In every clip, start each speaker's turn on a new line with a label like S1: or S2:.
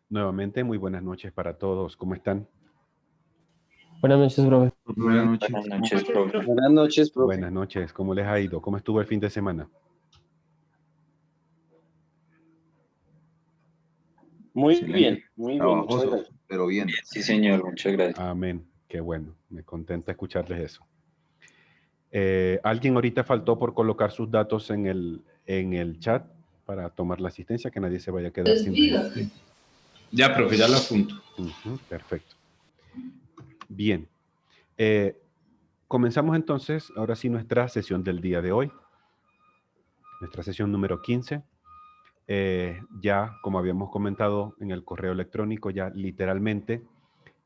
S1: Nuevamente, muy buenas noches para todos. ¿Cómo están?
S2: Buenas noches, profe.
S3: Buenas noches.
S4: Buenas noches, profe.
S3: Buenas noches, profe.
S1: Buenas noches. ¿Cómo les ha ido? ¿Cómo estuvo el fin de semana?
S4: Muy
S3: Excelente.
S4: bien, muchas
S3: Trabajoso,
S4: gracias.
S3: pero bien.
S4: Sí, señor, muchas gracias.
S1: Amén. Qué bueno. Me contenta escucharles eso. ¿Alguien ahorita faltó por colocar sus datos en el chat para tomar la asistencia? Que nadie se vaya a quedar sin registro.
S5: Ya, profe, ya lo apunto.
S1: Perfecto. Bien. Comenzamos entonces, ahora sí, nuestra sesión del día de hoy. Nuestra sesión número 15. Ya, como habíamos comentado en el correo electrónico, ya literalmente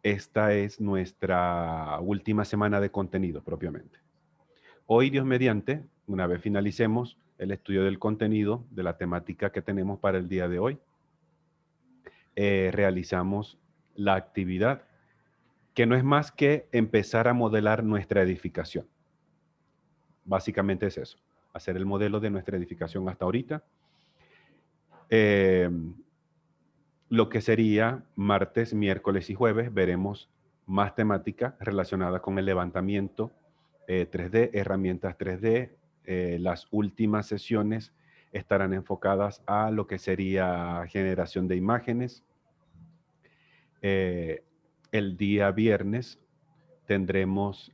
S1: esta es nuestra última semana de contenido propiamente. Hoy, Dios mediante, una vez finalicemos el estudio del contenido de la temática que tenemos para el día de hoy, realizamos la actividad que no es más que empezar a modelar nuestra edificación. Básicamente es eso, hacer el modelo de nuestra edificación hasta ahorita. Lo que sería martes, miércoles y jueves, veremos más temática relacionada con el levantamiento 3D, herramientas 3D. Las últimas sesiones estarán enfocadas a lo que sería generación de imágenes. El día viernes tendremos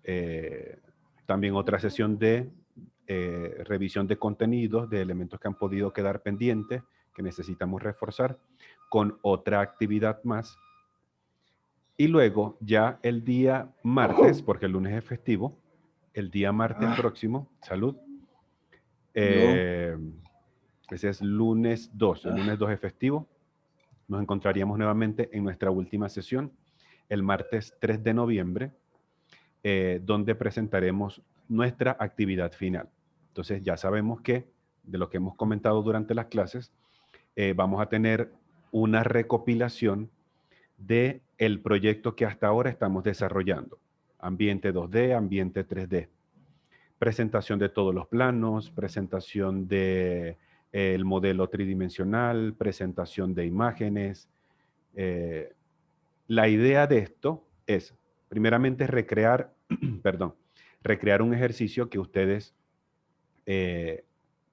S1: también otra sesión de revisión de contenidos, de elementos que han podido quedar pendientes, que necesitamos reforzar, con otra actividad más. Y luego ya el día martes, porque el lunes es festivo, el día martes próximo, salud, ese es lunes 2, el lunes 2 es festivo, nos encontraríamos nuevamente en nuestra última sesión, el martes 3 de noviembre, donde presentaremos nuestra actividad final. Entonces ya sabemos que, de lo que hemos comentado durante las clases, vamos a tener una recopilación de el proyecto que hasta ahora estamos desarrollando. Ambiente 2D, ambiente 3D. Presentación de todos los planos, presentación de el modelo tridimensional, presentación de imágenes. La idea de esto es, primeramente, recrear, perdón, recrear un ejercicio que ustedes,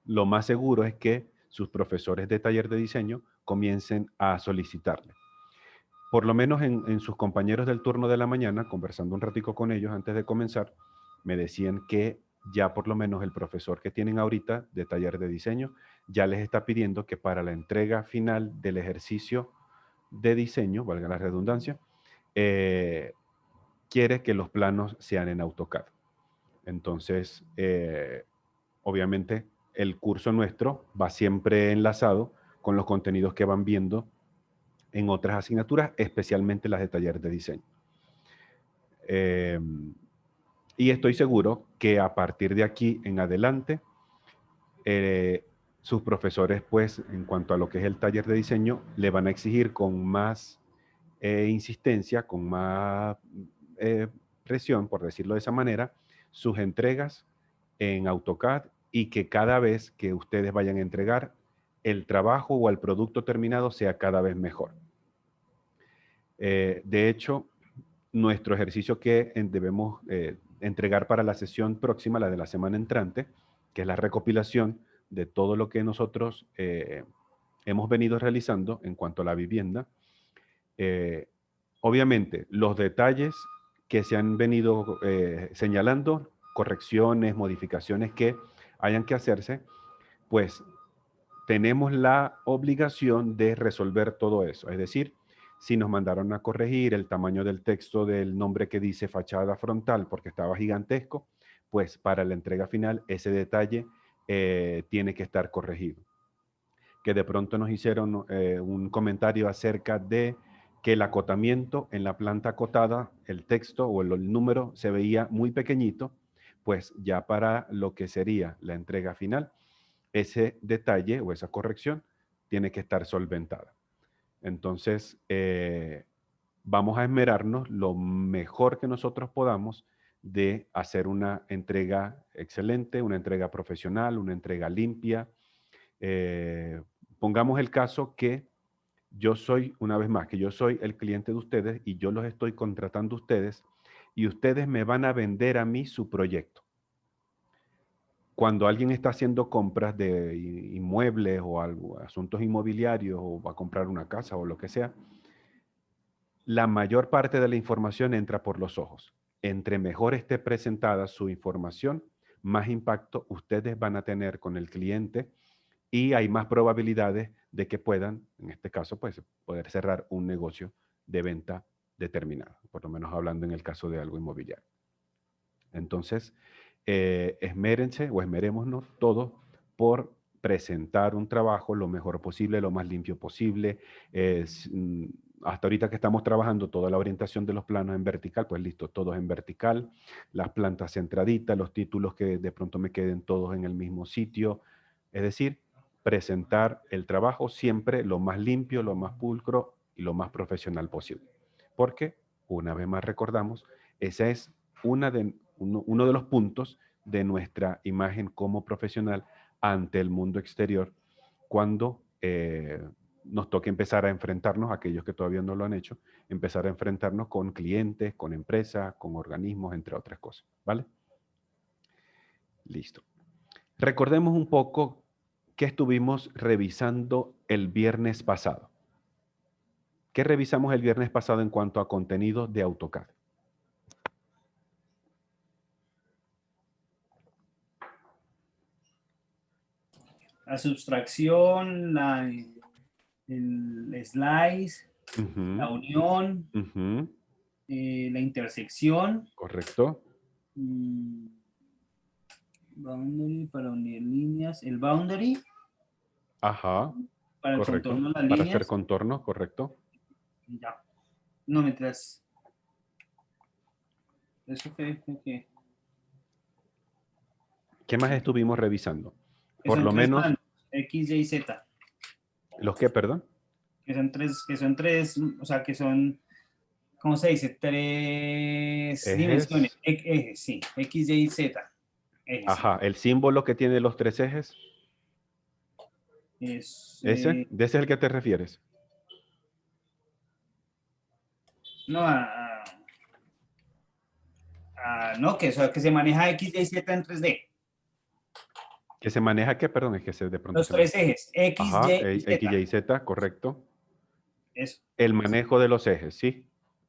S1: lo más seguro es que sus profesores de taller de diseño comiencen a solicitarle. Por lo menos en sus compañeros del turno de la mañana, conversando un ratico con ellos antes de comenzar, me decían que ya por lo menos el profesor que tienen ahorita de taller de diseño ya les está pidiendo que para la entrega final del ejercicio de diseño, valga la redundancia, quiere que los planos sean en AutoCAD. Entonces, obviamente, el curso nuestro va siempre enlazado con los contenidos que van viendo en otras asignaturas, especialmente las de taller de diseño. Y estoy seguro que a partir de aquí en adelante, sus profesores, pues, en cuanto a lo que es el taller de diseño, le van a exigir con más insistencia, con más presión, por decirlo de esa manera, sus entregas en AutoCAD y que cada vez que ustedes vayan a entregar, el trabajo o el producto terminado sea cada vez mejor. De hecho, nuestro ejercicio que debemos entregar para la sesión próxima, la de la semana entrante, que es la recopilación de todo lo que nosotros hemos venido realizando en cuanto a la vivienda. Obviamente, los detalles que se han venido señalando, correcciones, modificaciones que hayan que hacerse, pues tenemos la obligación de resolver todo eso. Es decir, si nos mandaron a corregir el tamaño del texto del nombre que dice fachada frontal porque estaba gigantesco, pues para la entrega final ese detalle tiene que estar corregido. Que de pronto nos hicieron un comentario acerca de que el acotamiento en la planta acotada, el texto o el número se veía muy pequeñito, pues ya para lo que sería la entrega final, ese detalle o esa corrección tiene que estar solventada. Entonces, vamos a esmerarnos lo mejor que nosotros podamos de hacer una entrega excelente, una entrega profesional, una entrega limpia. Pongamos el caso que yo soy, una vez más, que yo soy el cliente de ustedes y yo los estoy contratando a ustedes y ustedes me van a vender a mí su proyecto. Cuando alguien está haciendo compras de inmuebles o algo, asuntos inmobiliarios o va a comprar una casa o lo que sea, la mayor parte de la información entra por los ojos. Entre mejor esté presentada su información, más impacto ustedes van a tener con el cliente y hay más probabilidades de que puedan, en este caso, pues poder cerrar un negocio de venta determinado, por lo menos hablando en el caso de algo inmobiliario. Entonces, esmérense o esmerémonos todos por presentar un trabajo lo mejor posible, lo más limpio posible. Hasta ahorita que estamos trabajando toda la orientación de los planos en vertical, pues listo, todos en vertical, las plantas centraditas, los títulos que de pronto me queden todos en el mismo sitio. Es decir, presentar el trabajo siempre lo más limpio, lo más pulcro y lo más profesional posible. Porque, una vez más recordamos, esa es uno de los puntos de nuestra imagen como profesional ante el mundo exterior cuando nos toque empezar a enfrentarnos, aquellos que todavía no lo han hecho, empezar a enfrentarnos con clientes, con empresas, con organismos, entre otras cosas, ¿vale? Listo. Recordemos un poco qué estuvimos revisando el viernes pasado. ¿Qué revisamos el viernes pasado en cuanto a contenidos de AutoCAD?
S3: La sustracción, el slice, la unión, la intersección.
S1: Correcto.
S3: Boundary para unir líneas. El boundary.
S1: Ajá.
S3: Para el
S1: Correcto.
S3: contorno de las
S1: Para
S3: líneas.
S1: hacer contorno, correcto.
S3: Ya. No me traes. Eso fue que.
S1: ¿Qué más estuvimos revisando?
S3: Que
S1: Por
S3: son
S1: lo
S3: tres
S1: menos.
S3: bandos, X, Y, Z.
S1: ¿Los qué, perdón?
S3: Que son tres, o sea, que son, ¿cómo se dice? Tres
S1: Ejes.
S3: dimensiones. Ejes, sí. X, Y, Z. Ejes,
S1: Ajá.
S3: sí.
S1: El símbolo que tiene los tres ejes.
S3: Es,
S1: ¿Ese? ¿De ese es el que te refieres?
S3: no, no, que se maneja X, Y, Z en 3D.
S1: ¿Que se maneja qué? Perdón, es que se de pronto
S3: Los tres ejes, X,
S1: Ajá,
S3: Y y Z.
S1: X, Y, Z, correcto.
S3: Eso.
S1: El manejo de los ejes, ¿sí?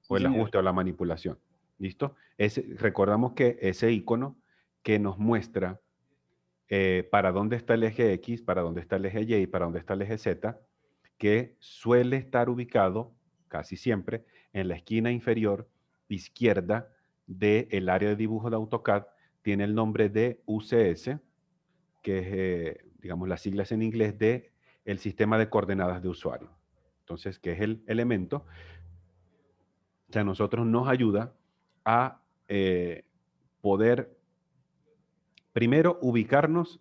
S1: O el
S3: señor.
S1: ajuste o la manipulación. ¿Listo? Recordamos que ese icono que nos muestra para dónde está el eje X, para dónde está el eje Y y para dónde está el eje Z, que suele estar ubicado casi siempre en la esquina inferior izquierda del área de dibujo de AutoCAD, tiene el nombre de UCS, que es, digamos, las siglas en inglés de el sistema de coordenadas de usuario. Entonces, que es el elemento que a nosotros nos ayuda a poder, primero, ubicarnos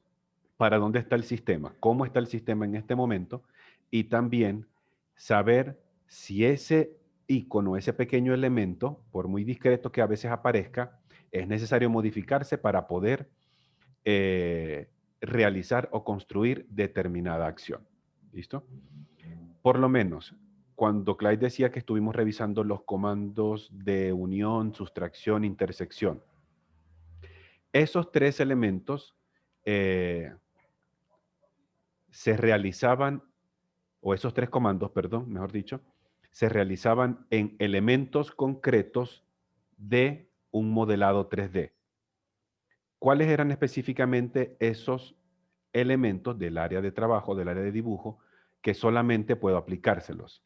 S1: para dónde está el sistema, cómo está el sistema en este momento, y también saber si ese icono, ese pequeño elemento, por muy discreto que a veces aparezca, es necesario modificarse para poder realizar o construir determinada acción. ¿Listo? Por lo menos, cuando Clyde decía que estuvimos revisando los comandos de unión, sustracción, intersección, esos tres elementos se realizaban, o esos tres comandos, perdón, mejor dicho, se realizaban en elementos concretos de un modelado 3D. ¿Cuáles eran específicamente esos elementos del área de trabajo, del área de dibujo, que solamente puedo aplicárselos?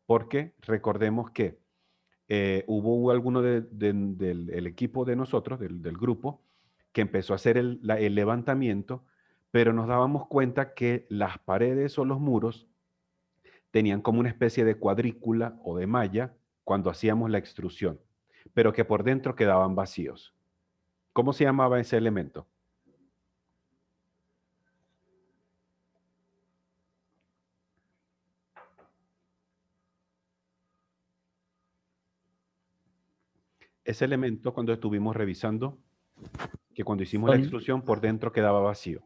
S1: Porque recordemos que hubo alguno del equipo de nosotros, del grupo, que empezó a hacer el levantamiento, pero nos dábamos cuenta que las paredes o los muros tenían como una especie de cuadrícula o de malla cuando hacíamos la extrusión, pero que por dentro quedaban vacíos. ¿Cómo se llamaba ese elemento? Ese elemento, cuando estuvimos revisando, que cuando hicimos la extrusión por dentro quedaba vacío.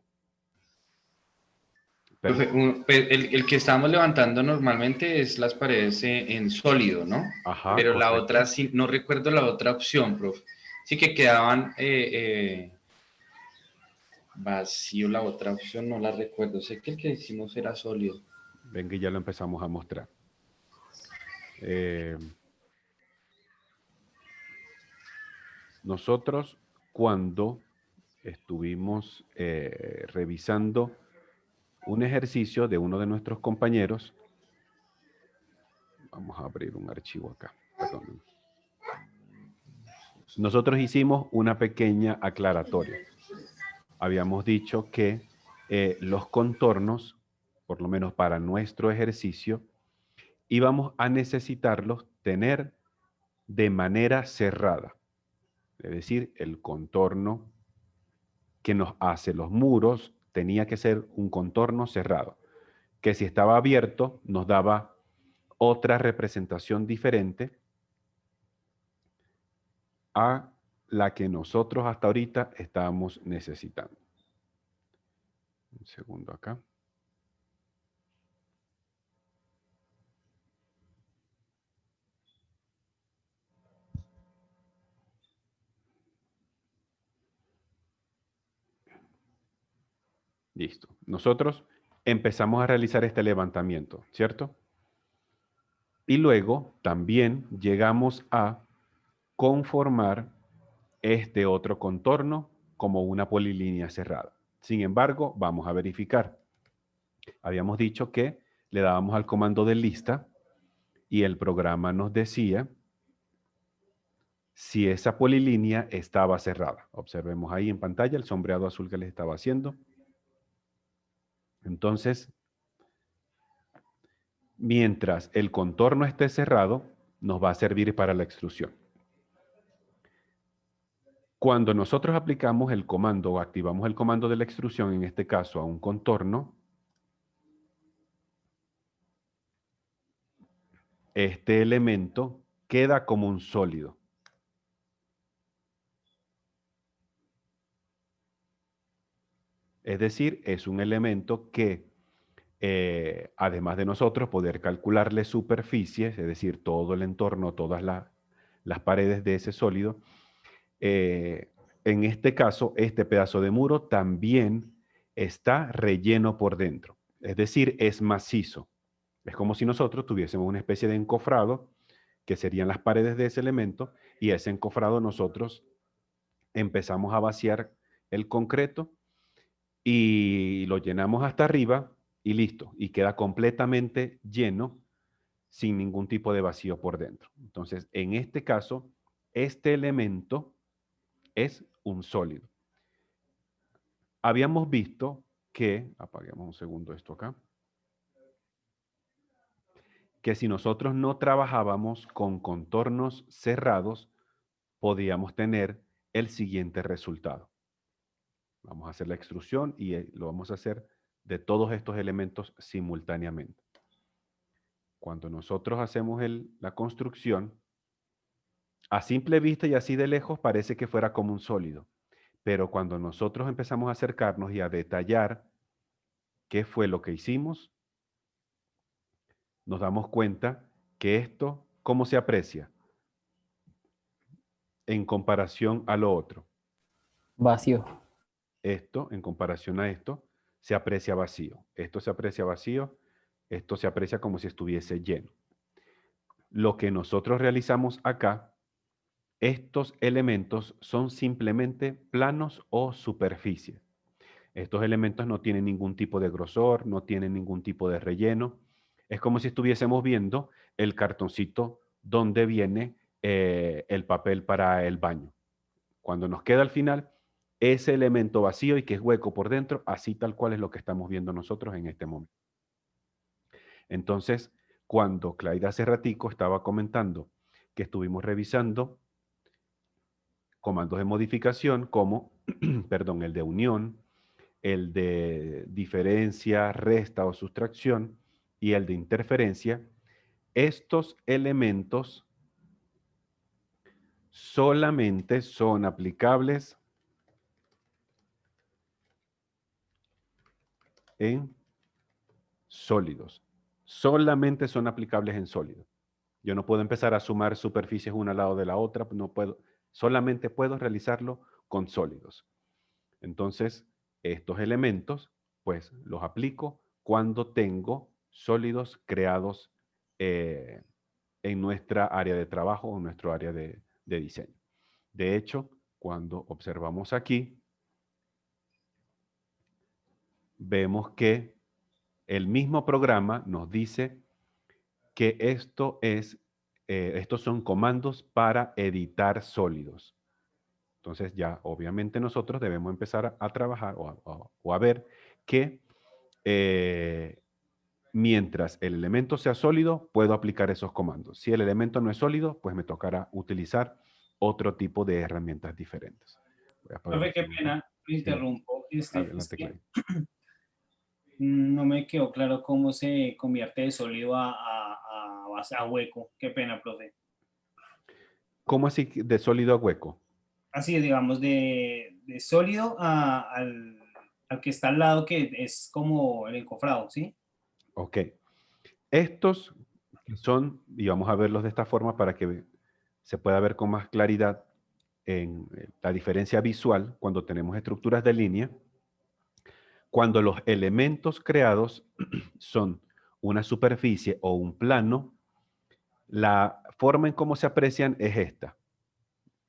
S5: Profe, pues, el que estamos levantando normalmente es las paredes en sólido, ¿no?
S1: Ajá,
S5: Pero la
S1: correcto.
S5: otra, sí, no recuerdo la otra opción, profe. Sí que quedaban vacío, la otra opción no la recuerdo. Sé que el que hicimos era sólido.
S1: Ven que ya lo empezamos a mostrar. Nosotros, cuando estuvimos revisando un ejercicio de uno de nuestros compañeros, vamos a abrir un archivo acá, perdón. Nosotros hicimos una pequeña aclaratoria. Habíamos dicho que los contornos, por lo menos para nuestro ejercicio, íbamos a necesitarlos tener de manera cerrada. Es decir, el contorno que nos hace los muros tenía que ser un contorno cerrado, que si estaba abierto nos daba otra representación diferente a la que nosotros hasta ahorita estábamos necesitando. Un segundo acá. Listo. Nosotros empezamos a realizar este levantamiento, ¿cierto? Y luego también llegamos a conformar este otro contorno como una polilínea cerrada. Sin embargo, vamos a verificar. Habíamos dicho que le dábamos al comando de lista y el programa nos decía si esa polilínea estaba cerrada. Observemos ahí en pantalla el sombreado azul que les estaba haciendo. Entonces, mientras el contorno esté cerrado, nos va a servir para la extrusión. Cuando nosotros aplicamos el comando o activamos el comando de la extrusión, en este caso a un contorno, este elemento queda como un sólido. Es decir, es un elemento que, además de nosotros poder calcularle superficies, es decir, todo el entorno, todas las paredes de ese sólido, en este caso, este pedazo de muro también está relleno por dentro. Es decir, es macizo. Es como si nosotros tuviésemos una especie de encofrado, que serían las paredes de ese elemento, y ese encofrado nosotros empezamos a vaciar el concreto y lo llenamos hasta arriba y listo. Y queda completamente lleno sin ningún tipo de vacío por dentro. Entonces, en este caso, este elemento es un sólido. Habíamos visto que, apaguemos un segundo esto acá, que si nosotros no trabajábamos con contornos cerrados, podíamos tener el siguiente resultado. Vamos a hacer la extrusión y lo vamos a hacer de todos estos elementos simultáneamente. Cuando nosotros hacemos la construcción, a simple vista y así de lejos parece que fuera como un sólido. Pero cuando nosotros empezamos a acercarnos y a detallar qué fue lo que hicimos, nos damos cuenta que esto, ¿cómo se aprecia? En comparación a lo otro.
S2: Vacío.
S1: Esto, en comparación a esto, se aprecia vacío. Esto se aprecia vacío, esto se aprecia como si estuviese lleno. Lo que nosotros realizamos acá, estos elementos son simplemente planos o superficie. Estos elementos no tienen ningún tipo de grosor, no tienen ningún tipo de relleno. Es como si estuviésemos viendo el cartoncito donde viene el papel para el baño. Cuando nos queda al final ese elemento vacío y que es hueco por dentro, así tal cual es lo que estamos viendo nosotros en este momento. Entonces, cuando Claudia hace ratico estaba comentando que estuvimos revisando comandos de modificación como, perdón, el de unión, el de diferencia, resta o sustracción y el de interferencia, estos elementos solamente son aplicables en sólidos. Solamente son aplicables en sólidos. Yo no puedo empezar a sumar superficies una al lado de la otra, no puedo. Solamente puedo realizarlo con sólidos. Entonces, estos elementos, pues, los aplico cuando tengo sólidos creados en nuestra área de trabajo o en nuestro área de diseño. De hecho, cuando observamos aquí, vemos que el mismo programa nos dice que estos son comandos para editar sólidos. Entonces ya obviamente nosotros debemos empezar a trabajar o a ver que mientras el elemento sea sólido, puedo aplicar esos comandos. Si el elemento no es sólido, pues me tocará utilizar otro tipo de herramientas diferentes. Voy a apagar
S3: Profe,
S1: un
S3: qué
S1: segundo.
S3: pena, me
S1: Sí.
S3: interrumpo. Es
S1: Adelante,
S3: que
S1: Clay.
S3: no me quedó claro cómo se convierte de sólido a hueco. Qué pena, profe.
S1: ¿Cómo así de sólido a hueco?
S3: Así, digamos, de sólido al que está al lado, que es como el encofrado, ¿sí?
S1: Ok. Estos son, y vamos a verlos de esta forma para que se pueda ver con más claridad en la diferencia visual cuando tenemos estructuras de línea. Cuando los elementos creados son una superficie o un plano, la forma en cómo se aprecian es esta.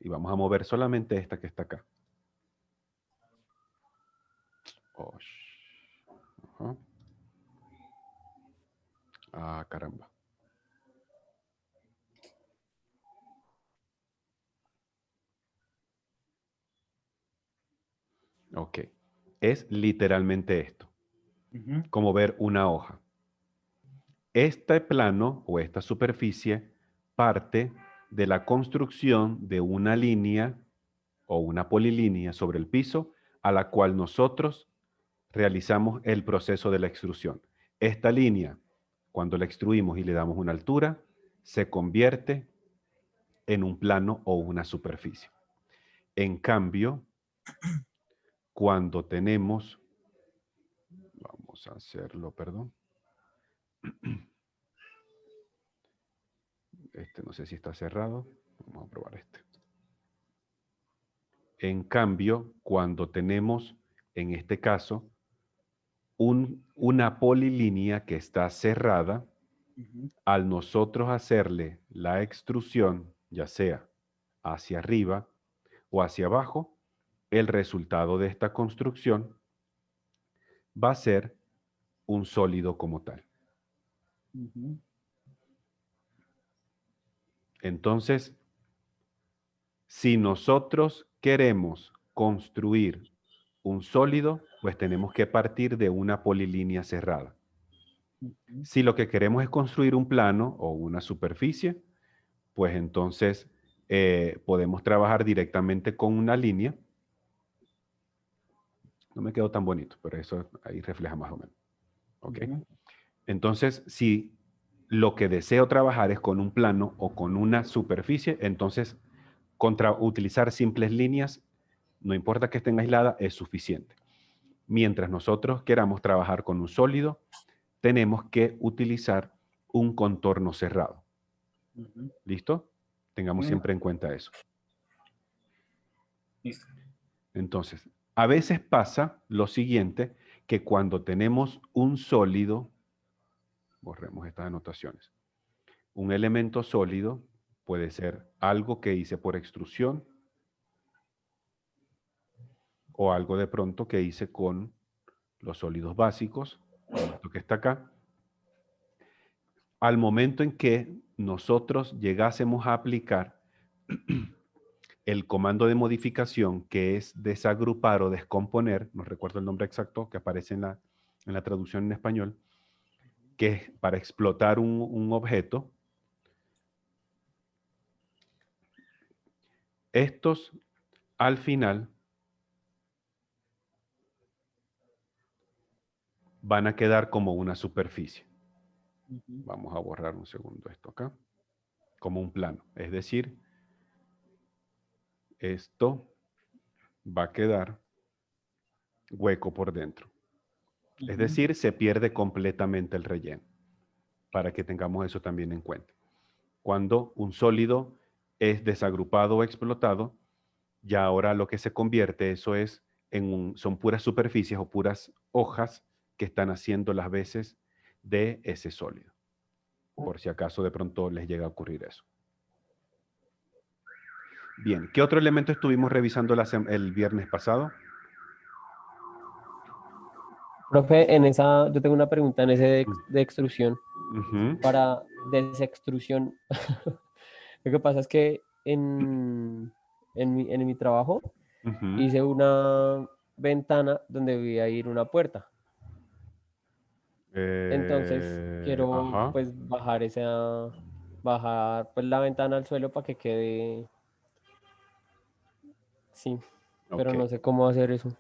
S1: Y vamos a mover solamente esta que está acá. Ajá. Ah, caramba. Ok. Es literalmente esto.
S3: Ujú.
S1: Como ver una hoja. Este plano o esta superficie parte de la construcción de una línea o una polilínea sobre el piso a la cual nosotros realizamos el proceso de la extrusión. Esta línea, cuando la extruimos y le damos una altura, se convierte en un plano o una superficie. En cambio, cuando tenemos, vamos a hacerlo, perdón. Este no sé si está cerrado. Vamos a probar este. En cambio, cuando tenemos, en este caso, una polilínea que está cerrada,
S3: Ujú.
S1: al nosotros hacerle la extrusión, ya sea hacia arriba o hacia abajo, el resultado de esta construcción va a ser un sólido como tal.
S3: Ujú.
S1: Entonces, si nosotros queremos construir un sólido, pues tenemos que partir de una polilínea cerrada.
S3: Ujú.
S1: Si lo que queremos es construir un plano o una superficie, pues entonces podemos trabajar directamente con una línea. No me quedó tan bonito, pero eso ahí refleja más o menos. ¿Ok?
S3: Ujú.
S1: Entonces, si lo que deseo trabajar es con un plano o con una superficie, entonces utilizar simples líneas, no importa que estén aisladas, es suficiente. Mientras nosotros queramos trabajar con un sólido, tenemos que utilizar un contorno cerrado.
S3: Ujú.
S1: ¿Listo? Tengamos
S3: Bien.
S1: siempre en cuenta eso.
S3: Listo.
S1: Entonces, a veces pasa lo siguiente, que cuando tenemos un sólido, borremos estas anotaciones, un elemento sólido puede ser algo que hice por extrusión o algo de pronto que hice con los sólidos básicos, como esto que está acá. Al momento en que nosotros llegásemos a aplicar el comando de modificación, que es desagrupar o descomponer, no recuerdo el nombre exacto que aparece en la traducción en español, que es para explotar un objeto, estos al final van a quedar como una superficie.
S3: Ujú.
S1: Vamos a borrar un segundo esto acá, como un plano. Es decir, esto va a quedar hueco por dentro. Es decir, se pierde completamente el relleno, para que tengamos eso también en cuenta. Cuando un sólido es desagrupado o explotado, ya ahora lo que se convierte eso es son puras superficies o puras hojas que están haciendo las veces de ese sólido. Por si acaso de pronto les llega a ocurrir eso. Bien, ¿qué otro elemento estuvimos revisando el viernes pasado?
S2: Profe, yo tengo una pregunta en ese de extrusión.
S1: Ujú,
S2: Para desextrusión, lo que pasa es que en mi trabajo
S1: ujú.
S2: hice una ventana donde voy a ir una puerta. Entonces quiero
S1: Ajá,
S2: pues bajar pues la ventana al suelo para que quede, sí, pero
S1: ok.
S2: no sé cómo hacer eso.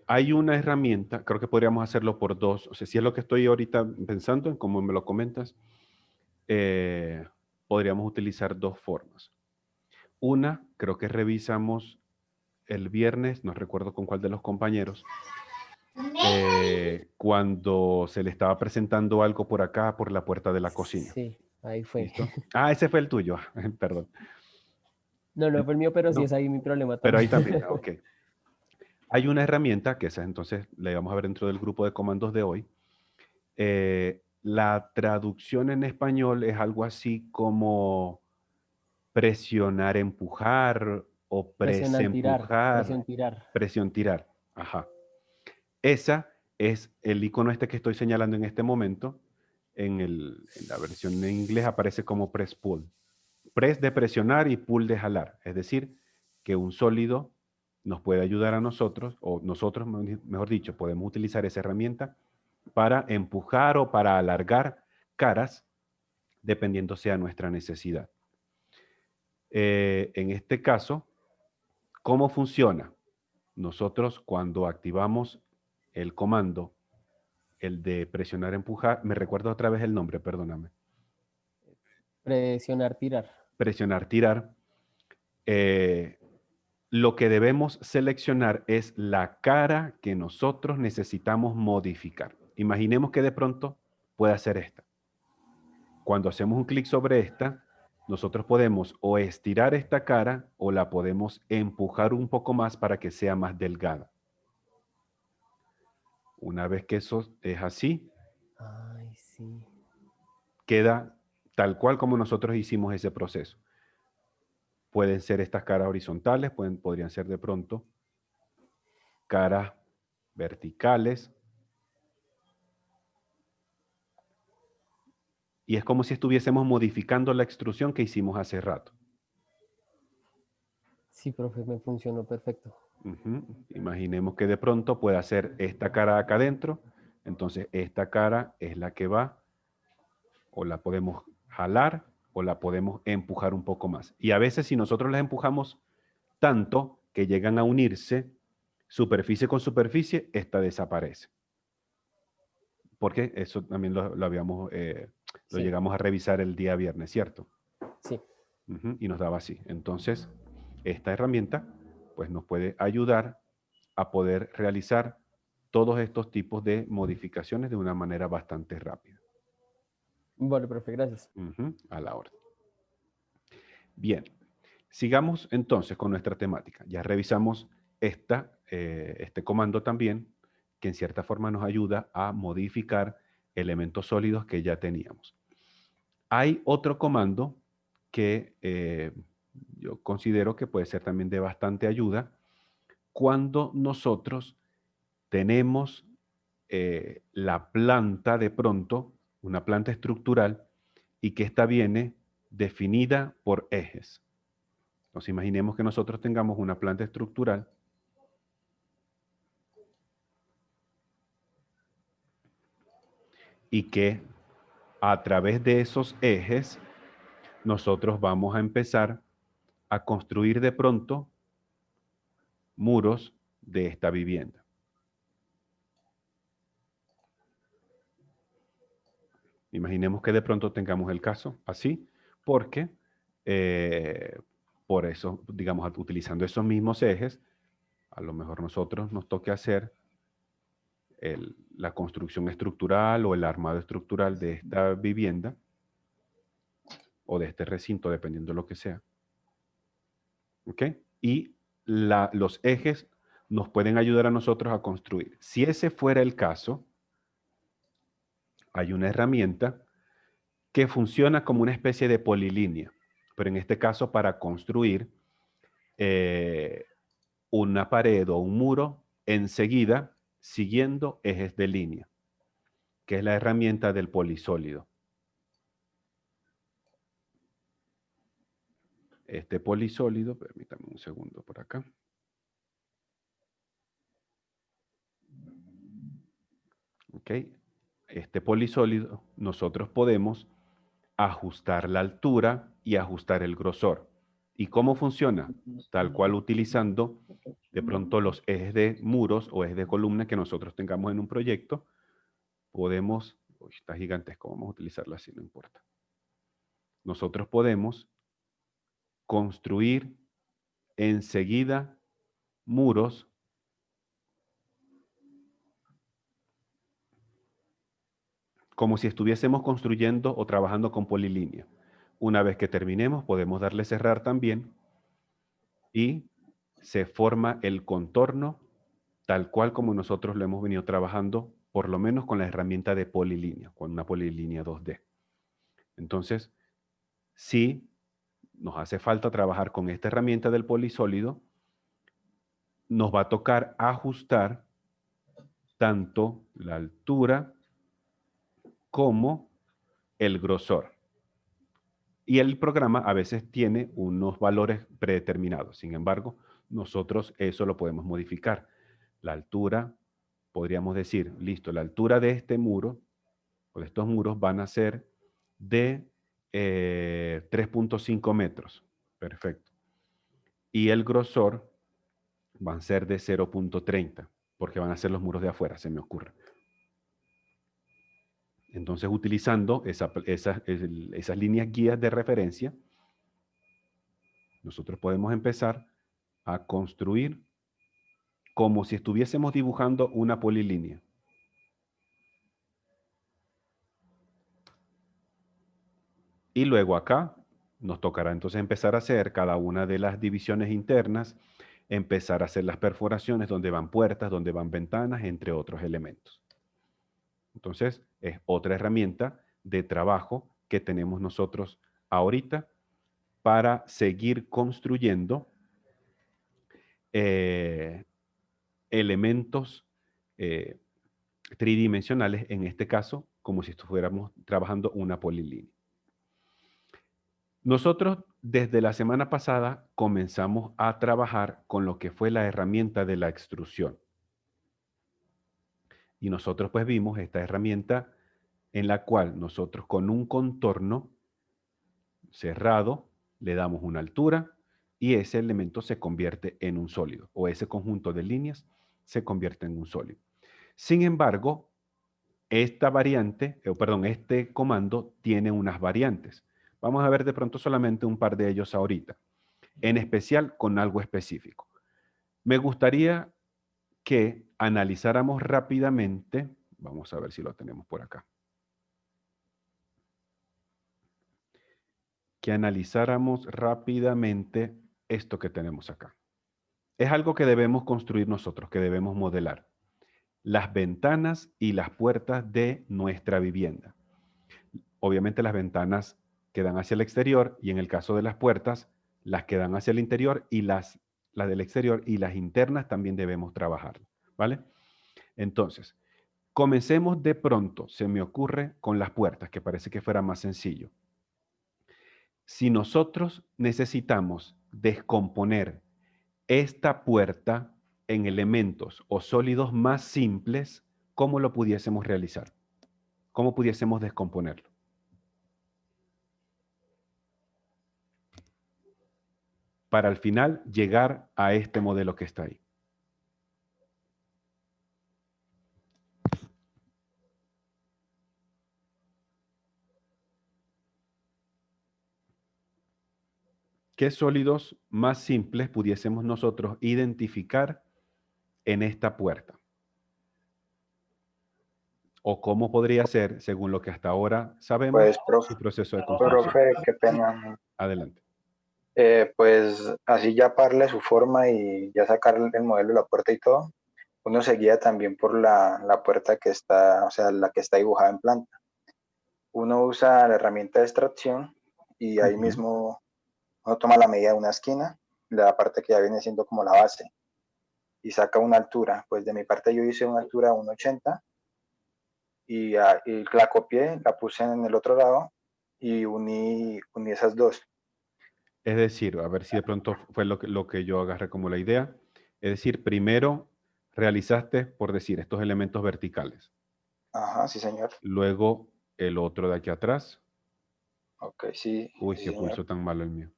S1: Hay una herramienta, creo que podríamos hacerlo por dos. O sea, si es lo que estoy ahorita pensando, en cómo me lo comentas, eh, podríamos utilizar dos formas. Una, creo que revisamos el viernes, no recuerdo con cuál de los compañeros, cuando se le estaba presentando algo por acá, por la puerta de la cocina.
S2: Sí, ahí fue.
S1: ¿Listo? Ah, ese fue el tuyo, perdón.
S2: No, no fue el mío, pero sí
S1: No,
S2: es ahí mi problema
S1: pero ahí
S2: también.
S1: también, ok. Hay una herramienta, que esa entonces la vamos a ver dentro del grupo de comandos de hoy. La traducción en español es algo así como presionar, empujar o
S2: Presionar, tirar,
S1: presempujar,
S2: presión, tirar.
S1: presión, tirar. Ajá. Esa es el icono este que estoy señalando en este momento. En la versión en inglés aparece como press pull. Press de presionar y pull de jalar. Es decir, que un sólido nos puede ayudar a nosotros, o nosotros, mejor dicho, podemos utilizar esa herramienta para empujar o para alargar caras, dependiendo sea nuestra necesidad. En este caso, ¿cómo funciona? Nosotros cuando activamos el comando, el de presionar, empujar, me recuerdo otra vez el nombre, perdóname.
S2: Presionar, tirar.
S1: Presionar, tirar. Lo que debemos seleccionar es la cara que nosotros necesitamos modificar. Imaginemos que de pronto pueda ser esta. Cuando hacemos un clic sobre esta, nosotros podemos o estirar esta cara o la podemos empujar un poco más para que sea más delgada. Una vez que eso es así,
S2: Ay, sí.
S1: queda tal cual como nosotros hicimos ese proceso. Pueden ser estas caras horizontales, podrían ser de pronto caras verticales. Y es como si estuviésemos modificando la extrusión que hicimos hace rato.
S2: Sí, profe, me funcionó perfecto.
S1: Imaginemos que de pronto pueda ser esta cara acá adentro. Entonces esta cara es la que va, o la podemos jalar, o la podemos empujar un poco más. Y a veces si nosotros las empujamos tanto que llegan a unirse superficie con superficie, esta desaparece. Porque eso también lo habíamos, lo
S2: Sí,
S1: llegamos a revisar el día viernes, ¿cierto?
S2: sí.
S1: Y nos daba así. Entonces, esta herramienta pues nos puede ayudar a poder realizar todos estos tipos de modificaciones de una manera bastante rápida.
S2: Vale, profe, gracias.
S1: A la orden. Bien, sigamos entonces con nuestra temática. Ya revisamos este comando también, que en cierta forma nos ayuda a modificar elementos sólidos que ya teníamos. Hay otro comando que yo considero que puede ser también de bastante ayuda cuando nosotros tenemos la planta de pronto, una planta estructural, y que esta viene definida por ejes. Nos imaginemos que nosotros tengamos una planta estructural y que a través de esos ejes nosotros vamos a empezar a construir de pronto muros de esta vivienda. Imaginemos que de pronto tengamos el caso así, porque por eso, digamos, utilizando esos mismos ejes, a lo mejor nosotros nos toque hacer la construcción estructural o el armado estructural de esta vivienda o de este recinto, dependiendo de lo que sea. ¿Ok? Y los ejes nos pueden ayudar a nosotros a construir. Si ese fuera el caso, hay una herramienta que funciona como una especie de polilínea, pero en este caso para construir una pared o un muro enseguida siguiendo ejes de línea, que es la herramienta del polisólido. Este polisólido, permítame un segundo por acá. Ok, este polisólido nosotros podemos ajustar la altura y ajustar el grosor. ¿Y cómo funciona? Tal cual utilizando de pronto los ejes de muros o ejes de columna que nosotros tengamos en un proyecto. Podemos, uy, está gigantesco, vamos a utilizarlo así, no importa. Nosotros podemos construir enseguida muros como si estuviésemos construyendo o trabajando con polilínea. Una vez que terminemos, podemos darle cerrar también y se forma el contorno tal cual como nosotros lo hemos venido trabajando, por lo menos con la herramienta de polilínea, con una polilínea 2D. Entonces, si nos hace falta trabajar con esta herramienta del polisólido, nos va a tocar ajustar tanto la altura como el grosor. Y el programa a veces tiene unos valores predeterminados. Sin embargo, nosotros eso lo podemos modificar. La altura, podríamos decir, listo, la altura de este muro, o de estos muros van a ser de 3.5 metros. Perfecto. Y el grosor van a ser de 0.30, porque van a ser los muros de afuera, se me ocurre. Entonces, utilizando esas líneas guías de referencia, nosotros podemos empezar a construir como si estuviésemos dibujando una polilínea. Y luego acá nos tocará entonces empezar a hacer cada una de las divisiones internas, empezar a hacer las perforaciones donde van puertas, donde van ventanas, entre otros elementos. Entonces, es otra herramienta de trabajo que tenemos nosotros ahorita para seguir construyendo elementos tridimensionales, en este caso, como si estuviéramos trabajando una polilínea. Nosotros desde la semana pasada comenzamos a trabajar con lo que fue la herramienta de la extrusión. Y nosotros pues vimos esta herramienta en la cual nosotros con un contorno cerrado le damos una altura y ese elemento se convierte en un sólido, o ese conjunto de líneas se convierte en un sólido. Sin embargo, esta variante, este comando tiene unas variantes. Vamos a ver de pronto solamente un par de ellos ahorita, en especial con algo específico. Me gustaría que analizáramos rápidamente, vamos a ver si lo tenemos por acá, que analizáramos rápidamente esto que tenemos acá. Es algo que debemos construir nosotros, que debemos modelar. Las ventanas y las puertas de nuestra vivienda. Obviamente las ventanas que dan hacia el exterior y en el caso de las puertas, las que dan hacia el interior y las del exterior y las internas también debemos trabajar, ¿vale? Entonces, comencemos de pronto, se me ocurre con las puertas, que parece que fuera más sencillo. Si nosotros necesitamos descomponer esta puerta en elementos o sólidos más simples, ¿cómo lo pudiésemos realizar? ¿Cómo pudiésemos descomponerlo? Para al final llegar a este modelo que está ahí. ¿Qué sólidos más simples pudiésemos nosotros identificar en esta puerta? o cómo podría ser, según lo que hasta ahora sabemos,
S4: Pues,
S1: su proceso de construcción.
S4: profe, qué pena.
S1: Adelante.
S4: Pues así ya parle su forma y ya sacar el modelo de la puerta y todo, uno se guía también por la puerta que está, o sea, la que está dibujada en planta. Uno usa la herramienta de extracción y ahí
S1: Ujú.
S4: mismo uno toma la medida de una esquina, la parte que ya viene siendo como la base, y saca una altura. Pues de mi parte yo hice una altura de 1,80 y la copié, la puse en el otro lado y uní esas dos.
S1: Es decir, a ver si de pronto fue lo que yo agarré como la idea. Es decir, primero realizaste, por decir, estos elementos verticales.
S4: Ajá, sí, señor.
S1: Luego el otro de aquí atrás.
S4: Ok, sí,
S1: Uy,
S4: sí,
S1: qué
S4: señor.
S1: pulso tan malo el mío.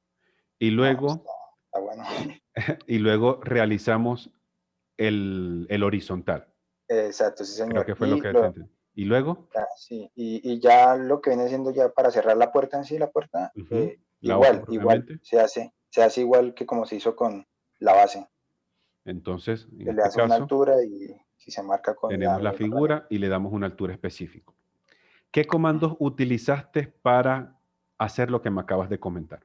S1: Y
S4: No,
S1: luego,
S4: está bueno.
S1: y luego realizamos el horizontal.
S4: Exacto, sí,
S1: Creo
S4: señor.
S1: que fue lo que se entendió. Y luego,
S4: Sí, y ya lo que viene siendo ya para cerrar la puerta en sí, la puerta,
S1: ujú, la hoja
S4: igual,
S1: propiamente.
S4: se hace igual que como se hizo con la base.
S1: Entonces, en
S4: Se le
S1: este
S4: hace una
S1: caso,
S4: altura y si se marca con la
S1: tenemos la
S4: misma herramienta.
S1: figura y le damos una altura específica. ¿Qué comandos utilizaste para hacer lo que me acabas de comentar?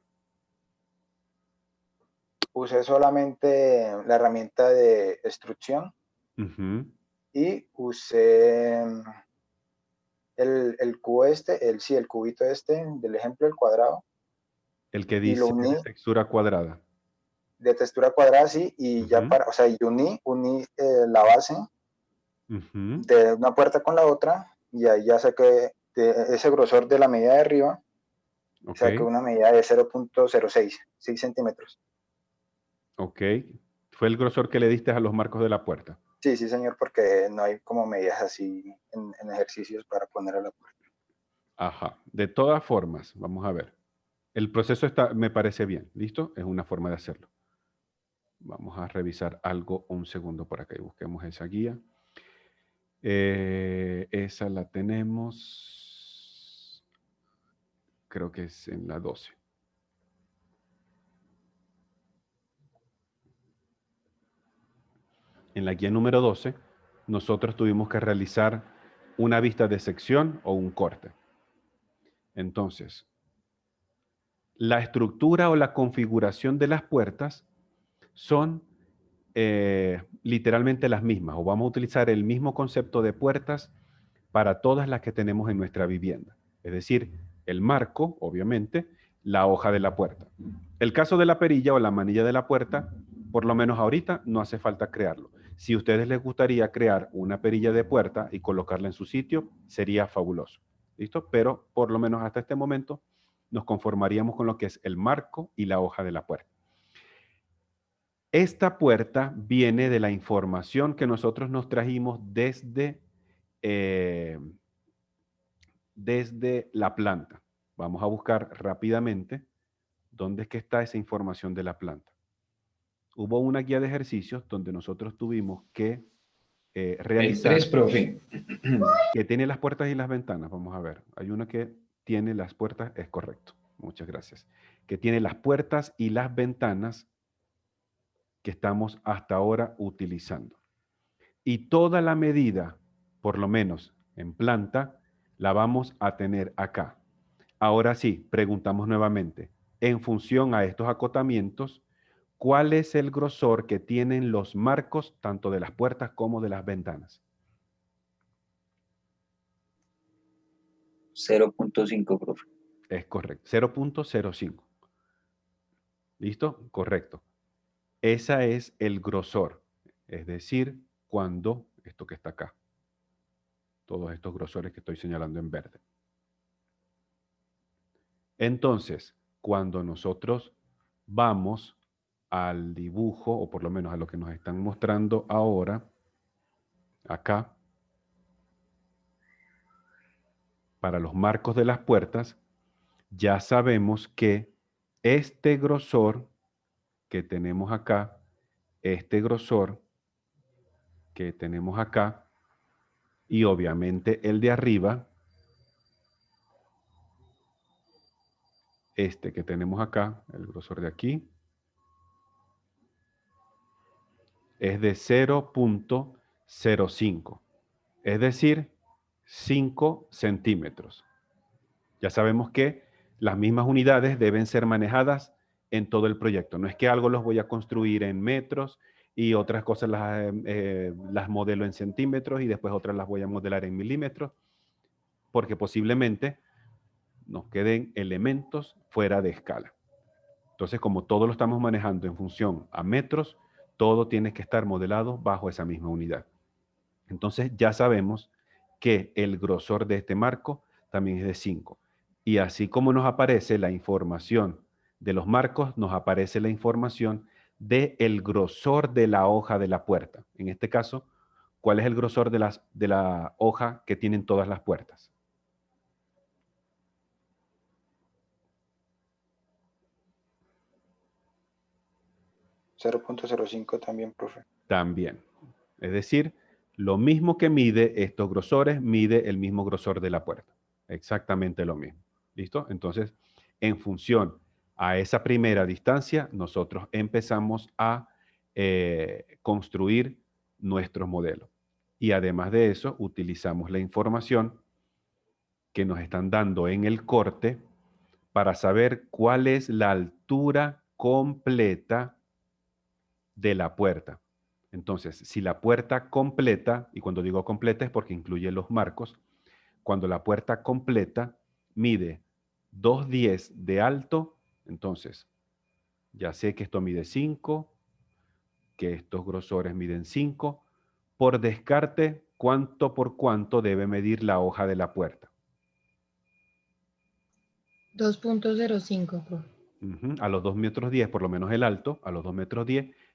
S4: Usé solamente la herramienta de extrusión
S1: Ujú.
S4: y usé el cubo el cubito del ejemplo, el cuadrado,
S1: El que
S4: y lo
S1: dice
S4: uní
S1: de textura cuadrada.
S4: de textura cuadrada así, y ya
S1: Ujú,
S4: o sea, y uní la base
S1: ujú.
S4: de una puerta con la otra, y ahí ya saqué ese grosor de la medida de arriba,
S1: Ok,
S4: saqué una medida de 0,06, 6 centímetros.
S1: ok. Fue el grosor que le diste a los marcos de la puerta.
S4: Sí, sí, señor, porque no hay como medidas así en ejercicios para poner a la puerta.
S1: Ajá. De todas formas, vamos a ver. El proceso está, me parece bien. ¿Listo? Es una forma de hacerlo. Vamos a revisar algo un segundo por acá y busquemos esa guía. Esa la tenemos, creo que es en la 12. En la guía número 12, nosotros tuvimos que realizar una vista de sección o un corte. Entonces, la estructura o la configuración de las puertas son literalmente las mismas, o vamos a utilizar el mismo concepto de puertas para todas las que tenemos en nuestra vivienda. Es decir, el marco, obviamente, la hoja de la puerta. El caso de la perilla o la manilla de la puerta, por lo menos ahorita, no hace falta crearlo. Si a ustedes les gustaría crear una perilla de puerta y colocarla en su sitio, sería fabuloso. ¿Listo? Pero por lo menos hasta este momento nos conformaríamos con lo que es el marco y la hoja de la puerta. Esta puerta viene de la información que nosotros nos trajimos eh, desde la planta. Vamos a buscar rápidamente dónde es que está esa información de la planta. Hubo una guía de ejercicios donde nosotros tuvimos que
S5: El
S1: realizar,
S5: 3, profe.
S1: que tiene las puertas y las ventanas. Vamos a ver. Hay una que tiene las puertas, es correcto. Muchas gracias. Que tiene las puertas y las ventanas que estamos hasta ahora utilizando. Y toda la medida, por lo menos en planta, la vamos a tener acá. Ahora sí, preguntamos nuevamente, en función a estos acotamientos, ¿cuál es el grosor que tienen los marcos tanto de las puertas como de las ventanas?
S6: 0,5, profe.
S1: Es correcto, 0,05. ¿Listo? Correcto. Ese es el grosor, es decir, cuando esto que está acá, todos estos grosores que estoy señalando en verde. Entonces, cuando nosotros vamos al dibujo, o por lo menos a lo que nos están mostrando ahora, acá, para los marcos de las puertas, ya sabemos que este grosor que tenemos acá, este grosor que tenemos acá, y obviamente el de arriba, este que tenemos acá, el grosor de aquí, es de 0,05. Es decir, 5 centímetros. Ya sabemos que las mismas unidades deben ser manejadas en todo el proyecto. No es que algo los voy a construir en metros y otras cosas las modelo en centímetros y después otras las voy a modelar en milímetros, porque posiblemente nos queden elementos fuera de escala. Entonces, como todo lo estamos manejando en función a metros, todo tiene que estar modelado bajo esa misma unidad. Entonces, ya sabemos que el grosor de este marco también es de 5. Y así como nos aparece la información de los marcos, nos aparece la información del grosor de la hoja de la puerta. En este caso, ¿cuál es el grosor de la hoja que tienen todas las puertas?
S4: 0.05 también, profe.
S1: También. Es decir, lo mismo que mide estos grosores, mide el mismo grosor de la puerta. Exactamente lo mismo. ¿Listo? Entonces, en función a esa primera distancia, nosotros empezamos a construir nuestros modelos. Y además de eso, utilizamos la información que nos están dando en el corte para saber cuál es la altura completa de la puerta. Entonces, si la puerta completa, y cuando digo completa es porque incluye los marcos, cuando la puerta completa mide 2,10 de alto, entonces ya sé que esto mide 5, que estos grosores miden 5. Por descarte, ¿cuánto por cuánto debe medir la hoja de la puerta?
S6: 2.05, profe.
S1: A los 2,10 metros, por lo menos el alto, a los 2,10 metros,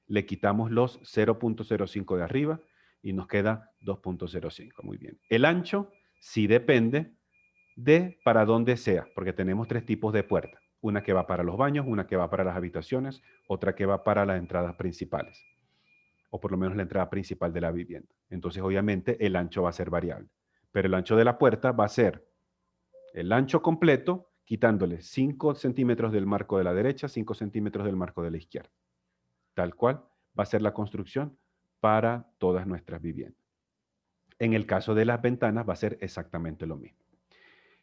S1: le quitamos los 0.05 de arriba y nos queda 2.05. Muy bien. El ancho sí depende de para dónde sea, porque tenemos 3 tipos de puerta. Una que va para los baños, una que va para las habitaciones, otra que va para las entradas principales, o por lo menos la entrada principal de la vivienda. Entonces, obviamente, el ancho va a ser variable. Pero el ancho de la puerta va a ser el ancho completo, quitándole 5 centímetros del marco de la derecha, 5 centímetros del marco de la izquierda. Tal cual va a ser la construcción para todas nuestras viviendas. En el caso de las ventanas va a ser exactamente lo mismo.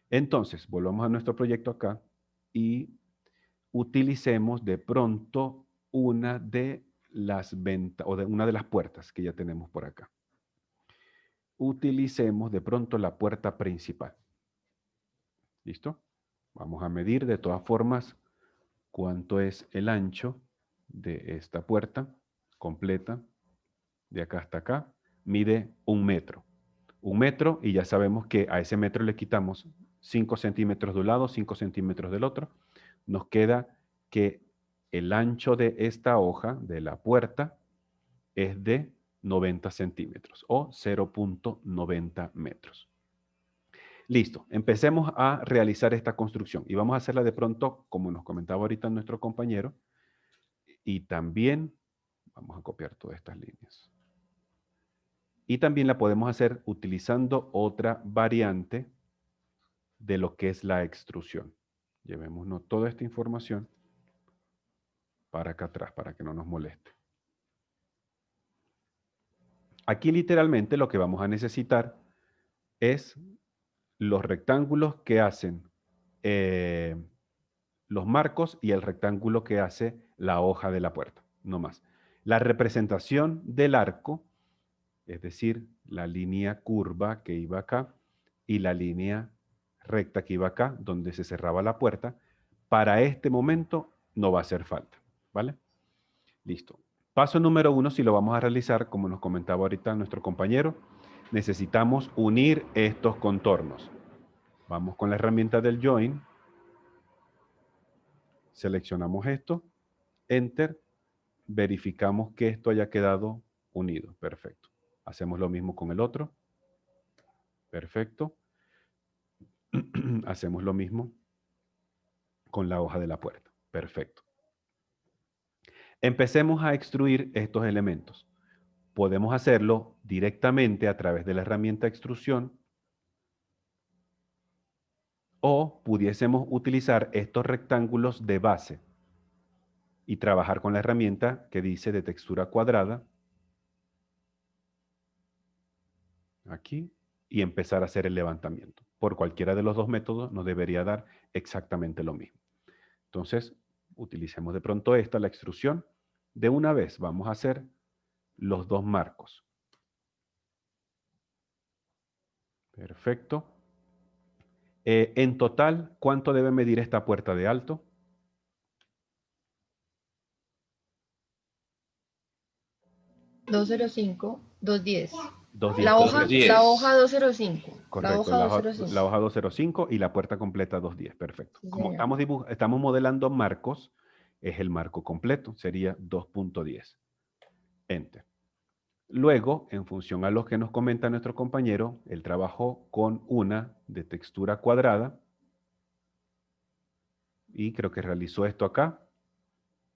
S1: Entonces, volvamos a nuestro proyecto acá y utilicemos de pronto una de las una de las puertas que ya tenemos por acá. Utilicemos de pronto la puerta principal. ¿Listo? Vamos a medir de todas formas cuánto es el ancho de esta puerta completa. De acá hasta acá. Mide 1 metro. 1 metro, y ya sabemos que a ese metro le quitamos 5 centímetros de un lado, 5 centímetros del otro. Nos queda que el ancho de esta hoja, de la puerta, es de 90 centímetros o 0.90 metros. Listo, empecemos a realizar esta construcción y vamos a hacerla de pronto, como nos comentaba ahorita nuestro compañero, y también vamos a copiar todas estas líneas. Y también la podemos hacer utilizando otra variante de lo que es la extrusión. Llevémonos toda esta información para acá atrás, para que no nos moleste. Aquí literalmente lo que vamos a necesitar es los rectángulos que hacen los marcos y el rectángulo que hace la hoja de la puerta, no más. La representación del arco, es decir, la línea curva que iba acá y la línea recta que iba acá, donde se cerraba la puerta, para este momento no va a hacer falta, ¿vale? Listo. Paso número 1, si lo vamos a realizar, como nos comentaba ahorita nuestro compañero, necesitamos unir estos contornos. Vamos con la herramienta del join. Seleccionamos esto, Enter, verificamos que esto haya quedado unido. Perfecto. Hacemos lo mismo con el otro. Perfecto. Hacemos lo mismo con la hoja de la puerta. Perfecto. Empecemos a extruir estos elementos. Podemos hacerlo directamente a través de la herramienta extrusión o pudiésemos utilizar estos rectángulos de base y trabajar con la herramienta que dice de textura cuadrada. Aquí. y empezar a hacer el levantamiento. Por cualquiera de los dos métodos nos debería dar exactamente lo mismo. Entonces, utilicemos de pronto esta, la extrusión. De una vez vamos a hacer los dos marcos. Perfecto. En total, ¿cuánto debe medir esta puerta de alto?
S6: $205, $210.
S1: 210.
S6: La hoja,
S5: 210.
S6: la hoja 205.
S1: Correcto,
S6: La hoja 205.
S1: la hoja 205 y la puerta completa 210. Perfecto.
S6: Sí,
S1: Como
S6: señor.
S1: estamos modelando marcos, es el marco completo, sería 2.10. Enter. Luego, en función a lo que nos comenta nuestro compañero, él trabajó con una de textura cuadrada y creo que realizó esto acá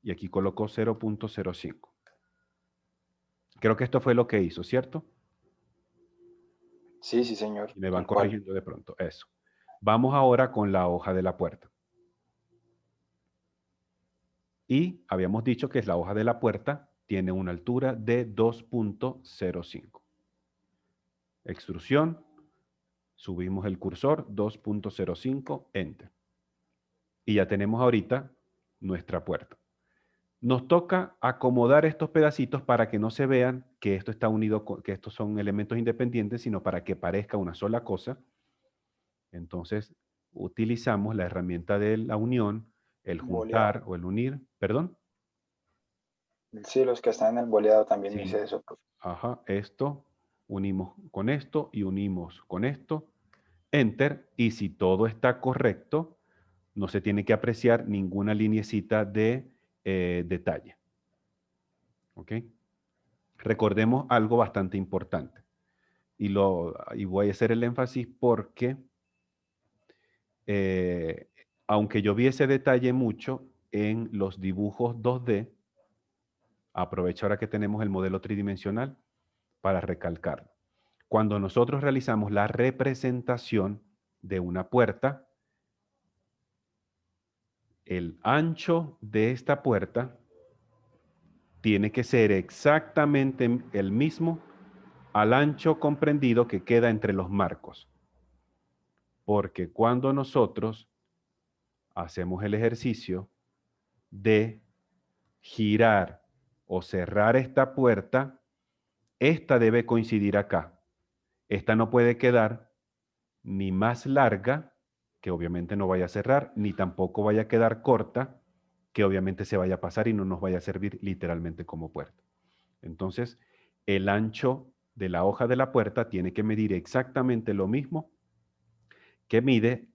S1: y aquí colocó 0.05. Creo que esto fue lo que hizo, ¿cierto?
S4: Sí, sí, señor.
S1: Y me van
S4: Tal cual.
S1: corrigiendo de pronto. Eso. Vamos ahora con la hoja de la puerta. Y habíamos dicho que la hoja de la puerta tiene una altura de 2.05. Extrusión. Subimos el cursor, 2.05, Enter. Y ya tenemos ahorita nuestra puerta. Nos toca acomodar estos pedacitos para que no se vean que esto está unido, que estos son elementos independientes, sino para que parezca una sola cosa. Entonces, utilizamos la herramienta de la unión, el juntar
S4: Boleado.
S1: o el unir. ¿Perdón?
S4: Sí, los que están en el boleado también
S1: Sí.
S4: dice eso, profe.
S1: Ajá, esto, unimos con esto y unimos con esto. Enter. Y si todo está correcto, no se tiene que apreciar ninguna lineecita de detalle. ¿Ok? Recordemos algo bastante importante. Y voy a hacer el énfasis porque, aunque yo vi ese detalle mucho en los dibujos 2D, aprovecho ahora que tenemos el modelo tridimensional para recalcarlo. Cuando nosotros realizamos la representación de una puerta, el ancho de esta puerta tiene que ser exactamente el mismo al ancho comprendido que queda entre los marcos. Porque cuando nosotros hacemos el ejercicio de girar o cerrar esta puerta, esta debe coincidir acá. Esta no puede quedar ni más larga, que obviamente no vaya a cerrar, ni tampoco vaya a quedar corta, que obviamente se vaya a pasar y no nos vaya a servir literalmente como puerta. Entonces, el ancho de la hoja de la puerta tiene que medir exactamente lo mismo que mide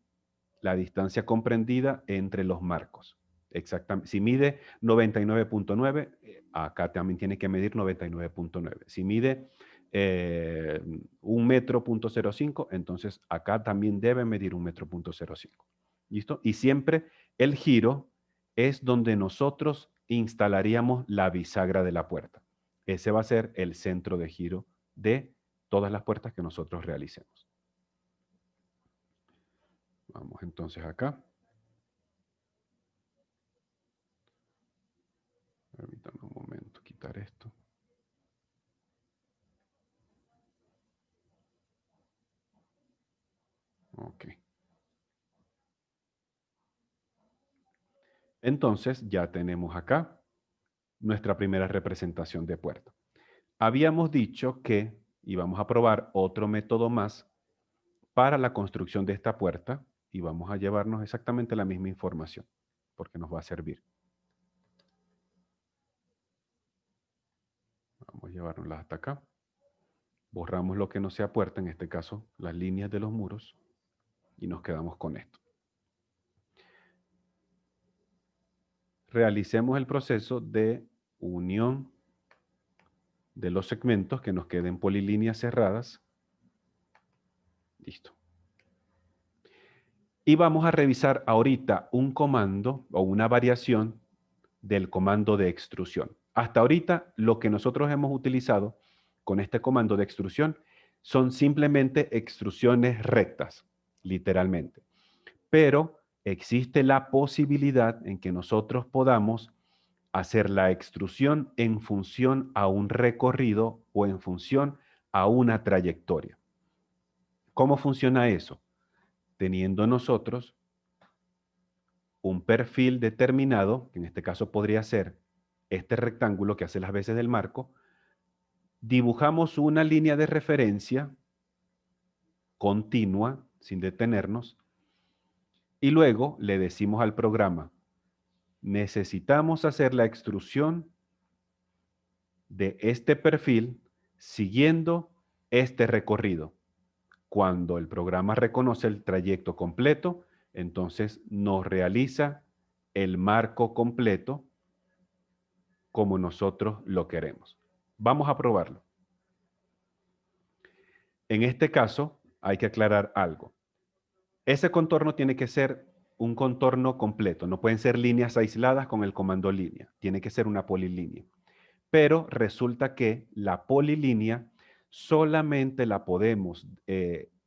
S1: la distancia comprendida entre los marcos. Exactamente. Si mide 99.9, acá también tiene que medir 99.9. Si mide 1 metro punto 05, entonces acá también debe medir 1 metro punto 05. ¿Listo? Y siempre el giro es donde nosotros instalaríamos la bisagra de la puerta. Ese va a ser el centro de giro de todas las puertas que nosotros realicemos. Vamos entonces acá. Permítanme un momento, quitar esto. Ok. Entonces ya tenemos acá nuestra primera representación de puerta. Habíamos dicho que íbamos a probar otro método más para la construcción de esta puerta y vamos a llevarnos exactamente la misma información porque nos va a servir. Vamos a llevárnosla hasta acá. Borramos lo que no sea puerta, en este caso las líneas de los muros, y nos quedamos con esto. Realicemos el proceso de unión de los segmentos que nos queden polilíneas cerradas. Listo. Y vamos a revisar ahorita un comando o una variación del comando de extrusión. Hasta ahorita lo que nosotros hemos utilizado con este comando de extrusión son simplemente extrusiones rectas, literalmente. Pero existe la posibilidad en que nosotros podamos hacer la extrusión en función a un recorrido o en función a una trayectoria. ¿Cómo funciona eso? Teniendo nosotros un perfil determinado, que en este caso podría ser este rectángulo que hace las veces del marco, dibujamos una línea de referencia continua, sin detenernos, y luego le decimos al programa, necesitamos hacer la extrusión de este perfil siguiendo este recorrido. Cuando el programa reconoce el trayecto completo, entonces nos realiza el marco completo como nosotros lo queremos. Vamos a probarlo. En este caso, hay que aclarar algo. Ese contorno tiene que ser un contorno completo. No pueden ser líneas aisladas con el comando línea. Tiene que ser una polilínea. Pero resulta que la polilínea solamente la podemos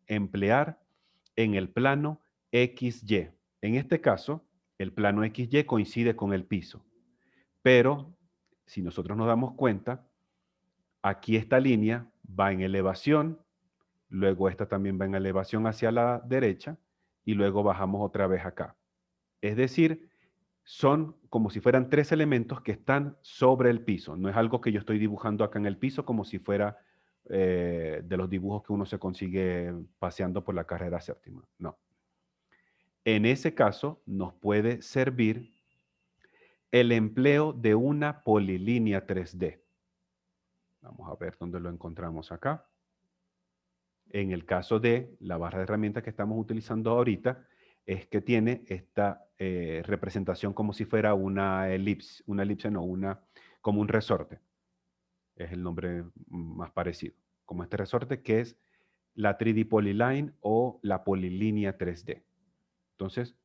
S1: emplear en el plano XY. En este caso, el plano XY coincide con el piso. Pero, si nosotros nos damos cuenta, aquí esta línea va en elevación, luego esta también va en elevación hacia la derecha, y luego bajamos otra vez acá. Es decir, son como si fueran tres elementos que están sobre el piso. No es algo que yo estoy dibujando acá en el piso como si fuera de los dibujos que uno se consigue paseando por la carrera séptima. No. En ese caso, nos puede servir el empleo de una polilínea 3D. Vamos a ver dónde lo encontramos acá. En el caso de la barra de herramientas que estamos utilizando ahorita, es que tiene esta representación como si fuera una elipse no, como un resorte. Es el nombre más parecido. Como este resorte que es la 3D Polyline o la polilínea 3D. Entonces,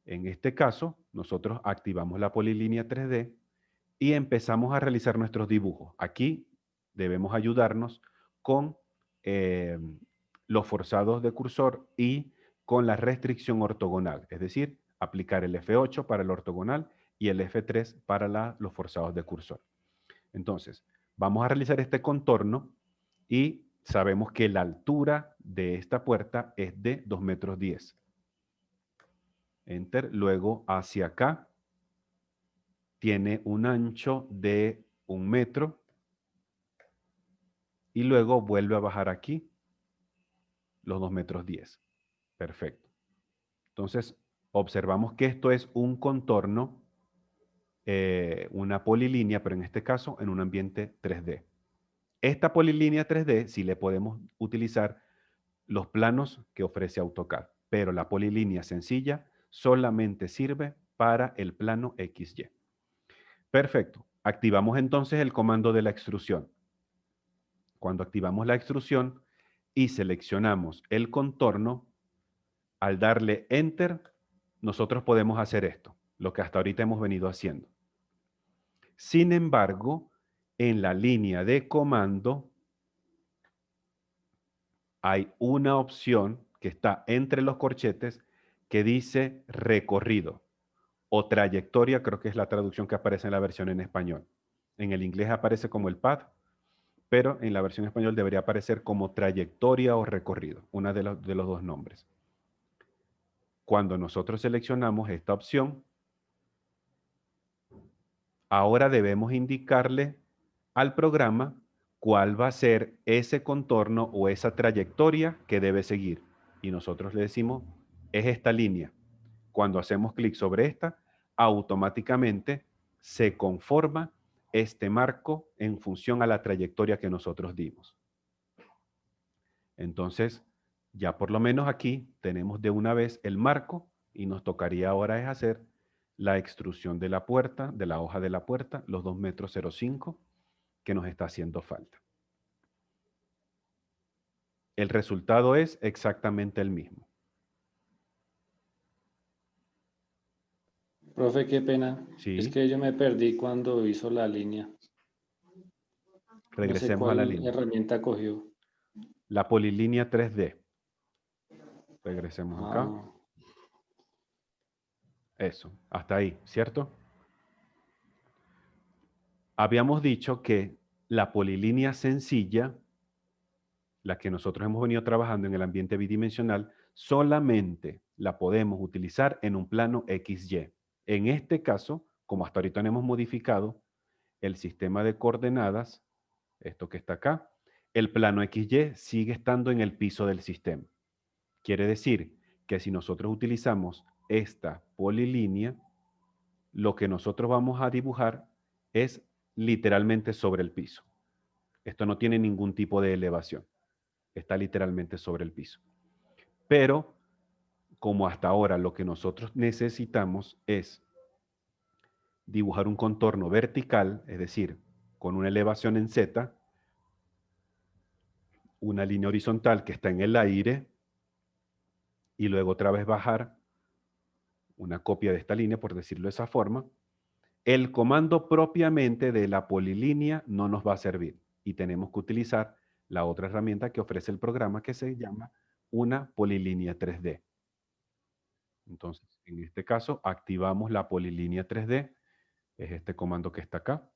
S1: en este caso, nosotros activamos la polilínea 3D y empezamos a realizar nuestros dibujos. Aquí debemos ayudarnos con los forzados de cursor y con la restricción ortogonal, es decir, aplicar el F8 para el ortogonal y el F3 para los forzados de cursor. Entonces, vamos a realizar este contorno y sabemos que la altura de esta puerta es de 2,10 metros. Enter, luego hacia acá tiene un ancho de 1 metro y luego vuelve a bajar aquí los 2,10 metros. Perfecto. Entonces, observamos que esto es un contorno, una polilínea, pero en este caso en un ambiente 3D. Esta polilínea 3D sí le podemos utilizar los planos que ofrece AutoCAD, pero la polilínea sencilla solamente sirve para el plano XY. Perfecto. Activamos entonces el comando de la extrusión. Cuando activamos la extrusión y seleccionamos el contorno, al darle Enter, nosotros podemos hacer esto, lo que hasta ahorita hemos venido haciendo. Sin embargo, en la línea de comando hay una opción que está entre los corchetes que dice recorrido o trayectoria, creo que es la traducción que aparece en la versión en español. En el inglés aparece como el path, pero en la versión español debería aparecer como trayectoria o recorrido, una de los dos nombres. Cuando nosotros seleccionamos esta opción, ahora debemos indicarle al programa cuál va a ser ese contorno o esa trayectoria que debe seguir. Y nosotros le decimos, es esta línea. Cuando hacemos clic sobre esta, automáticamente se conforma este marco en función a la trayectoria que nosotros dimos. Entonces, ya por lo menos aquí tenemos de una vez el marco y nos tocaría ahora es hacer la extrusión de la puerta, de la hoja de la puerta, los 2,05 metros que nos está haciendo falta. El resultado es exactamente el mismo.
S7: Profe, qué pena.
S1: Sí.
S7: Es que yo me perdí cuando hizo la línea.
S1: Regresemos a la línea.
S7: Herramienta cogió.
S1: La polilínea 3D. Regresemos acá. Eso, hasta ahí, ¿cierto? Habíamos dicho que la polilínea sencilla la que nosotros hemos venido trabajando en el ambiente bidimensional, solamente la podemos utilizar en un plano XY. En este caso, como hasta ahorita no hemos modificado el sistema de coordenadas, esto que está acá, el plano XY sigue estando en el piso del sistema. Quiere decir que si nosotros utilizamos esta polilínea, lo que nosotros vamos a dibujar es literalmente sobre el piso. Esto no tiene ningún tipo de elevación. Está literalmente sobre el piso. Pero, como hasta ahora lo que nosotros necesitamos es dibujar un contorno vertical, es decir, con una elevación en Z, una línea horizontal que está en el aire, y luego otra vez bajar una copia de esta línea, por decirlo de esa forma, el comando propiamente de la polilínea no nos va a servir y tenemos que utilizar la otra herramienta que ofrece el programa que se llama una polilínea 3D. Entonces, en este caso, activamos la polilínea 3D, es este comando que está acá.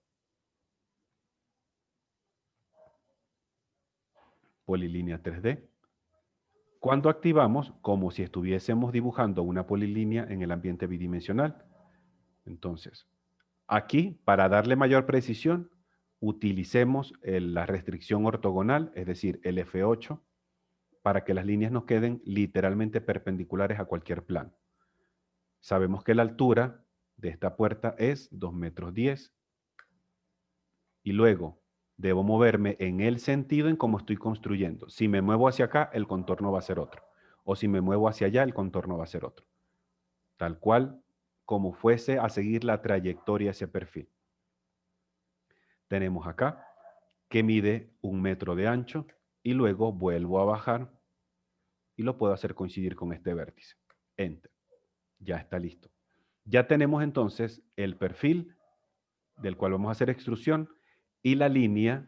S1: Polilínea 3D. Cuando activamos, como si estuviésemos dibujando una polilínea en el ambiente bidimensional. Entonces, aquí, para darle mayor precisión, utilicemos la restricción ortogonal, es decir, el F8, para que las líneas nos queden literalmente perpendiculares a cualquier plano. Sabemos que la altura de esta puerta es 2,10 metros. Y luego, debo moverme en el sentido en cómo estoy construyendo. Si me muevo hacia acá, el contorno va a ser otro. O si me muevo hacia allá, el contorno va a ser otro. Tal cual como fuese a seguir la trayectoria hacia perfil. Tenemos acá que mide 1 metro de ancho y luego vuelvo a bajar y lo puedo hacer coincidir con este vértice. Enter. Ya está listo. Ya tenemos entonces el perfil del cual vamos a hacer extrusión y la línea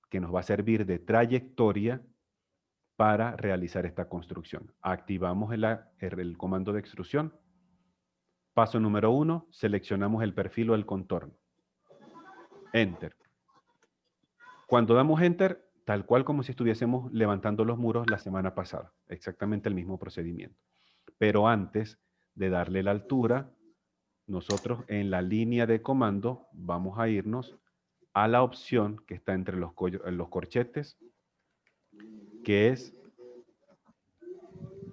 S1: que nos va a servir de trayectoria para realizar esta construcción. Activamos el comando de extrusión. Paso número 1, seleccionamos el perfil o el contorno. Enter. Cuando damos Enter, tal cual como si estuviésemos levantando los muros la semana pasada. Exactamente el mismo procedimiento. Pero antes de darle la altura, nosotros en la línea de comando vamos a irnos a la opción que está entre los corchetes, que es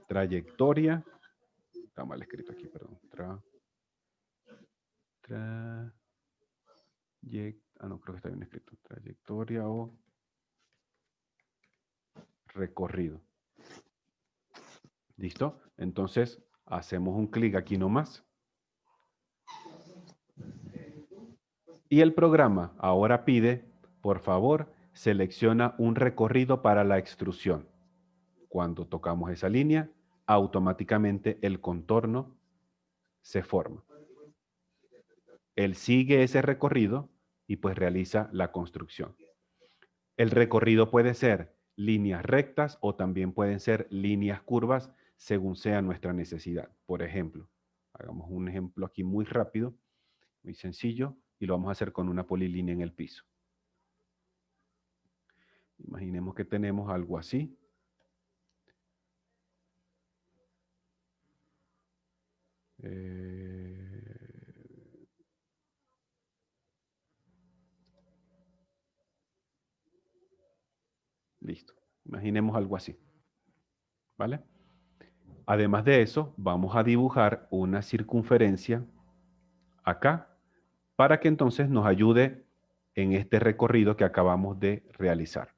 S1: trayectoria. Está mal escrito aquí, perdón. No, creo que está bien escrito. Trayectoria o recorrido. ¿Listo? Entonces, hacemos un clic aquí nomás. Y el programa ahora pide, por favor, selecciona un recorrido para la extrusión. Cuando tocamos esa línea, automáticamente el contorno se forma. Él sigue ese recorrido y pues realiza la construcción. El recorrido puede ser líneas rectas o también pueden ser líneas curvas según sea nuestra necesidad. Por ejemplo, hagamos un ejemplo aquí muy rápido, muy sencillo, y lo vamos a hacer con una polilínea en el piso. Imaginemos que tenemos algo así. Listo. Imaginemos algo así. ¿Vale? Además de eso, vamos a dibujar una circunferencia acá para que entonces nos ayude en este recorrido que acabamos de realizar.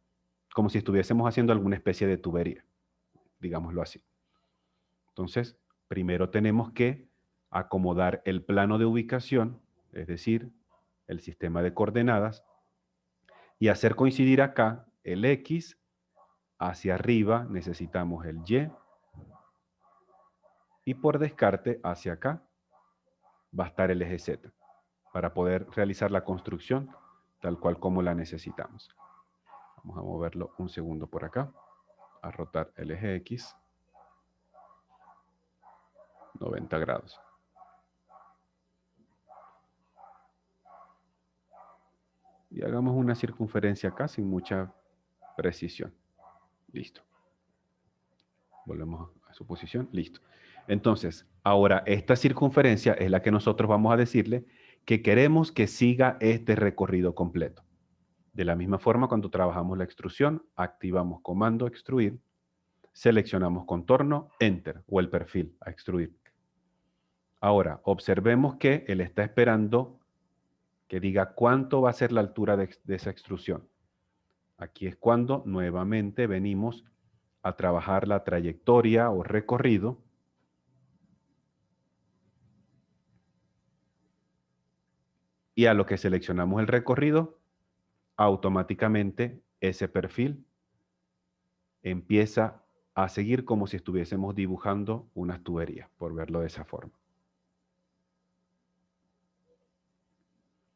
S1: Como si estuviésemos haciendo alguna especie de tubería, digámoslo así. Entonces, primero tenemos que acomodar el plano de ubicación, es decir, el sistema de coordenadas, y hacer coincidir acá el X, hacia arriba necesitamos el Y por descarte hacia acá va a estar el eje Z, para poder realizar la construcción tal cual como la necesitamos. Vamos a moverlo un segundo por acá, a rotar el eje X 90 grados. Y hagamos una circunferencia acá sin mucha precisión. Listo. Volvemos a su posición. Listo. Entonces, ahora esta circunferencia es la que nosotros vamos a decirle que queremos que siga este recorrido completo. De la misma forma, cuando trabajamos la extrusión, activamos comando extruir, seleccionamos contorno, enter o el perfil a extruir. Ahora, observemos que él está esperando que diga cuánto va a ser la altura de esa extrusión. Aquí es cuando nuevamente venimos a trabajar la trayectoria o recorrido. Y a lo que seleccionamos el recorrido, automáticamente ese perfil empieza a seguir como si estuviésemos dibujando unas tuberías, por verlo de esa forma.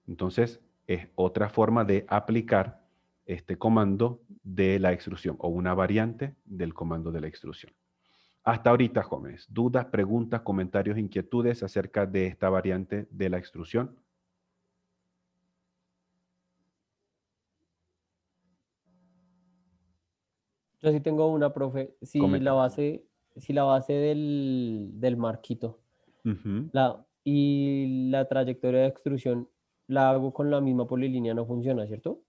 S1: Entonces, es otra forma de aplicar este comando de la extrusión o una variante del comando de la extrusión. Hasta ahorita, jóvenes, ¿dudas, preguntas, comentarios, inquietudes acerca de esta variante de la extrusión?
S2: Yo sí tengo una, profe. Si
S1: Comenta.
S2: la base del marquito
S1: Ujú.
S2: y la trayectoria de extrusión la hago con la misma polilínea, no funciona, ¿cierto?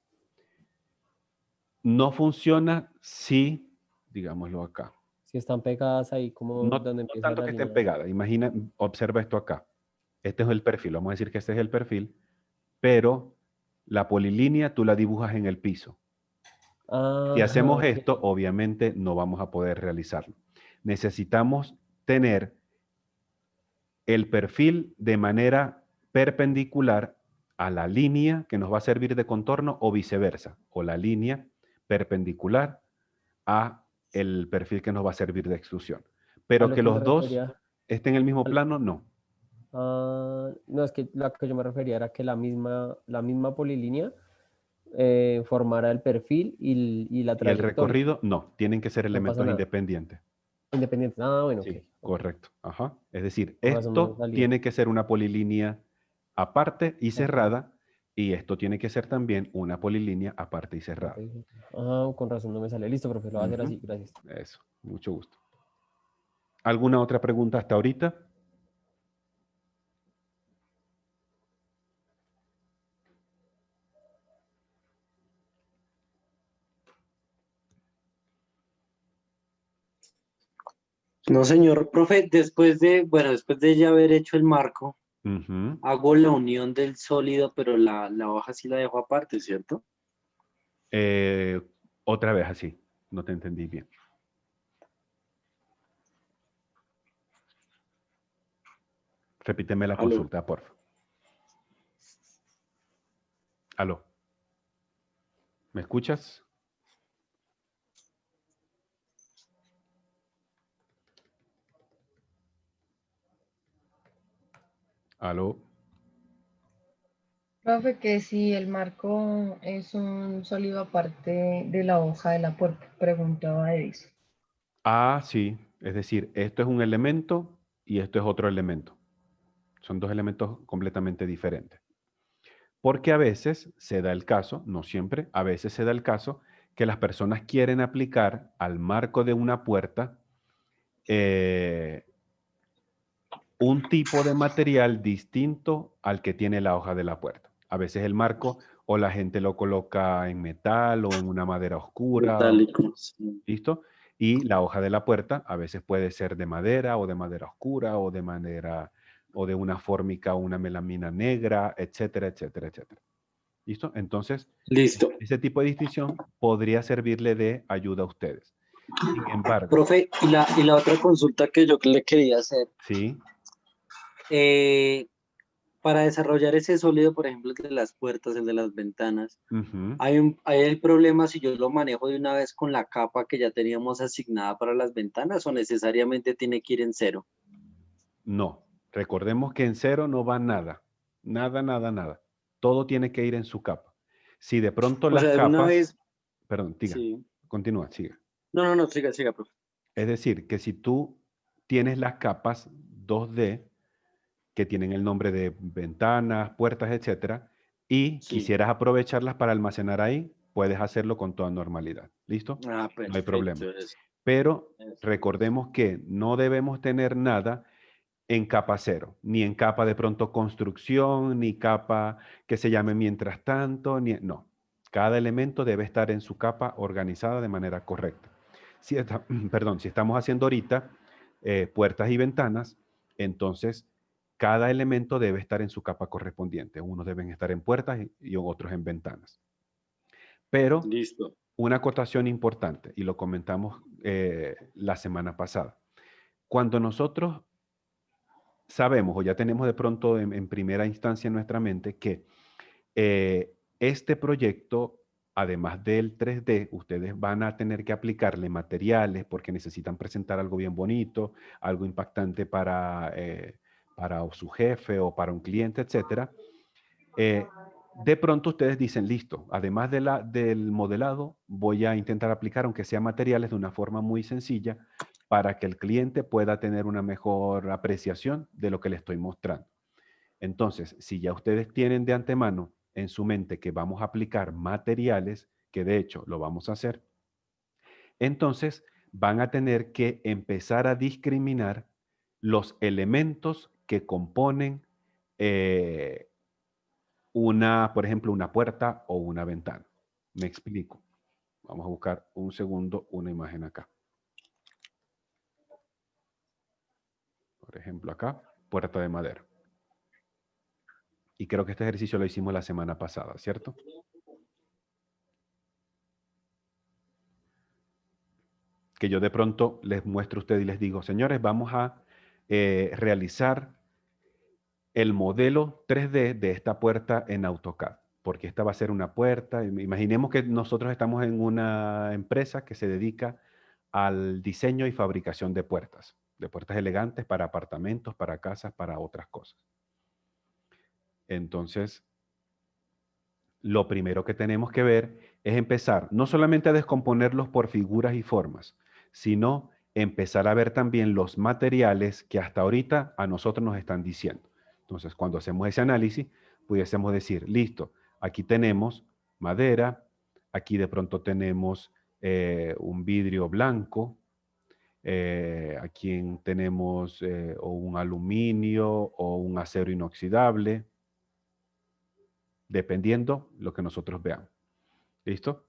S1: No funciona si, digámoslo acá,
S2: Si están pegadas ahí como
S1: no
S2: donde empieza
S1: tanto
S2: la
S1: que estén
S2: línea.
S1: pegadas. Imagina, observa esto acá. Este es el perfil, vamos a decir que este es el perfil, pero la polilínea tú la dibujas en el piso. Si
S2: Ah,
S1: hacemos
S2: ok.
S1: esto, obviamente no vamos a poder realizarlo. Necesitamos tener el perfil de manera perpendicular a la línea que nos va a servir de contorno o viceversa, o la línea perpendicular a el perfil que nos va a servir de extrusión.
S2: A
S1: Pero
S2: lo
S1: que
S2: que me
S1: los dos
S2: refería.
S1: estén en el mismo
S2: al-
S1: plano, no.
S2: No, es que lo que yo me refería era que la misma polilínea formara el perfil y la
S1: Y el
S2: trayectoria.
S1: recorrido, no. Tienen que ser
S2: No pasa
S1: elementos
S2: nada.
S1: independientes.
S2: Independiente. Ah, bueno, ok.
S1: Sí,
S2: Ok.
S1: correcto. Ajá. Es decir,
S2: Con razón no me
S1: esto
S2: salía.
S1: tiene que ser una polilínea aparte y cerrada, y esto tiene que ser también una polilínea aparte y cerrada.
S2: Ah, con razón no me sale. Listo, profe, lo voy a hacer
S1: Ujú.
S2: así. Gracias.
S1: Eso, mucho gusto. ¿Alguna otra pregunta hasta ahorita?
S8: No, señor, profe, después de ya haber hecho el marco,
S1: Ujú.
S8: hago la unión del sólido, pero la hoja sí la dejo aparte, ¿cierto?
S1: Eh, Otra vez así, no te entendí bien. Repíteme la
S8: Aló.
S1: consulta, por favor. Aló. ¿Me escuchas? Aló.
S6: Profe, que si el marco es un sólido aparte de la hoja de la puerta, preguntaba Edison.
S1: Ah, sí. Es decir, esto es un elemento y esto es otro elemento. Son dos elementos completamente diferentes. Porque a veces se da el caso, no siempre, a veces se da el caso que las personas quieren aplicar al marco de una puerta un tipo de material distinto al que tiene la hoja de la puerta. A veces el marco o la gente lo coloca en metal o en una madera oscura,
S8: Metálico. Sí.
S1: ¿listo? Y la hoja de la puerta a veces puede ser de madera o de madera oscura o o de una fórmica o una melamina negra, etcétera, etcétera, etcétera. ¿Listo? Entonces,
S8: Listo.
S1: ese tipo de distinción podría servirle de ayuda a ustedes. Sin embargo,
S8: Profe, y la otra consulta que yo le quería hacer,
S1: sí,
S8: para desarrollar ese sólido, por ejemplo, el de las puertas, el de las ventanas,
S1: ujú,
S8: hay el problema si yo lo manejo de una vez con la capa que ya teníamos asignada para las ventanas o necesariamente tiene que ir en cero.
S1: no. Recordemos que en cero no va nada. Nada, nada, nada. Todo tiene que ir en su capa. Si de pronto
S8: O
S1: las
S8: sea, de una
S1: capas,
S8: vez,
S1: perdón, diga,
S8: sí.
S1: continúa, siga.
S8: No, siga, siga, profe.
S1: Es decir, que si tú tienes las capas 2D que tienen el nombre de ventanas, puertas, etcétera, y
S8: Sí.
S1: quisieras aprovecharlas para almacenar ahí, puedes hacerlo con toda normalidad. ¿Listo?
S8: Ah,
S1: No hay problema.
S8: perfecto. Eso.
S1: Pero
S8: Eso.
S1: recordemos que no debemos tener nada en capa cero, ni en capa de pronto construcción, ni capa que se llame mientras tanto, ni no. Cada elemento debe estar en su capa organizada de manera correcta. Si perdón, si estamos haciendo ahorita puertas y ventanas, entonces cada elemento debe estar en su capa correspondiente. Unos deben estar en puertas y otros en ventanas. Pero
S8: Listo.
S1: una acotación importante, y lo comentamos la semana pasada. Cuando nosotros sabemos o ya tenemos de pronto en primera instancia en nuestra mente que este proyecto, además del 3D, ustedes van a tener que aplicarle materiales porque necesitan presentar algo bien bonito, algo impactante para su jefe o para un cliente, etcétera. De pronto ustedes dicen, listo, además del modelado, voy a intentar aplicar, aunque sea materiales, de una forma muy sencilla para que el cliente pueda tener una mejor apreciación de lo que le estoy mostrando. Entonces, si ya ustedes tienen de antemano en su mente que vamos a aplicar materiales, que de hecho lo vamos a hacer, entonces van a tener que empezar a discriminar los elementos que componen por ejemplo, una puerta o una ventana. Me explico. Vamos a buscar un segundo una imagen acá. Por ejemplo, acá, puerta de madera. Y creo que este ejercicio lo hicimos la semana pasada, ¿cierto? Que yo de pronto les muestro a ustedes y les digo, señores, vamos a realizar el modelo 3D de esta puerta en AutoCAD, porque esta va a ser una puerta. Imaginemos que nosotros estamos en una empresa que se dedica al diseño y fabricación de puertas elegantes para apartamentos, para casas, para otras cosas. Entonces, lo primero que tenemos que ver es empezar no solamente a descomponerlos por figuras y formas, sino empezar a ver también los materiales que hasta ahorita a nosotros nos están diciendo. Entonces, cuando hacemos ese análisis, pudiésemos decir, listo, aquí tenemos madera, aquí de pronto tenemos un vidrio blanco, aquí tenemos o un aluminio o un acero inoxidable, dependiendo lo que nosotros veamos. ¿Listo?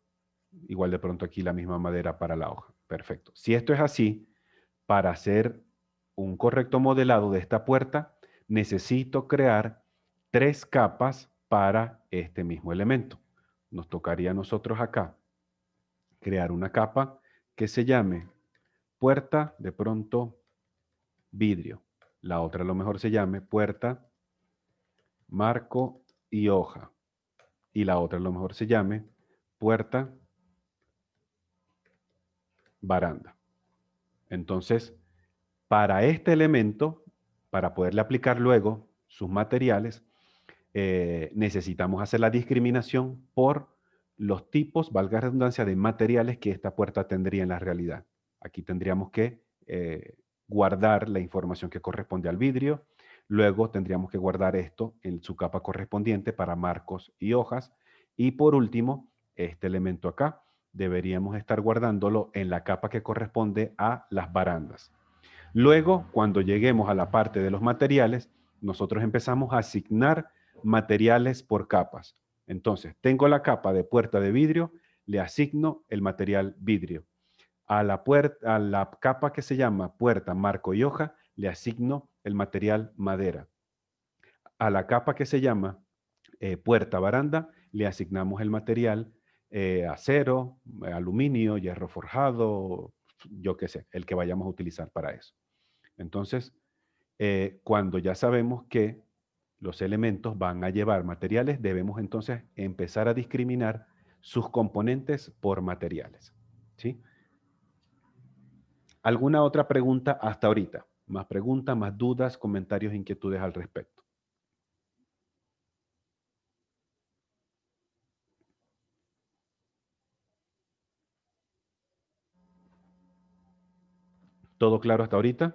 S1: Igual de pronto aquí la misma madera para la hoja. Perfecto. Si esto es así, para hacer un correcto modelado de esta puerta, necesito crear 3 capas para este mismo elemento. Nos tocaría a nosotros acá crear una capa que se llame puerta, de pronto, vidrio. La otra a lo mejor se llame puerta, marco y hoja. Y la otra a lo mejor se llame puerta, baranda. Entonces, para este elemento, para poderle aplicar luego sus materiales, necesitamos hacer la discriminación por los tipos, valga la redundancia, de materiales que esta puerta tendría en la realidad. Aquí tendríamos que guardar la información que corresponde al vidrio. Luego tendríamos que guardar esto en su capa correspondiente para marcos y hojas. Y por último, este elemento acá, deberíamos estar guardándolo en la capa que corresponde a las barandas. Luego, cuando lleguemos a la parte de los materiales, nosotros empezamos a asignar materiales por capas. Entonces, tengo la capa de puerta de vidrio, le asigno el material vidrio. A la capa que se llama puerta, marco y hoja, le asigno el material madera. A la capa que se llama puerta, baranda, le asignamos el material acero, aluminio, hierro forjado, yo qué sé, el que vayamos a utilizar para eso. Entonces, cuando ya sabemos que los elementos van a llevar materiales, debemos entonces empezar a discriminar sus componentes por materiales. ¿Sí? ¿Alguna otra pregunta hasta ahorita? Más preguntas, más dudas, comentarios, inquietudes al respecto. ¿Todo claro hasta ahorita?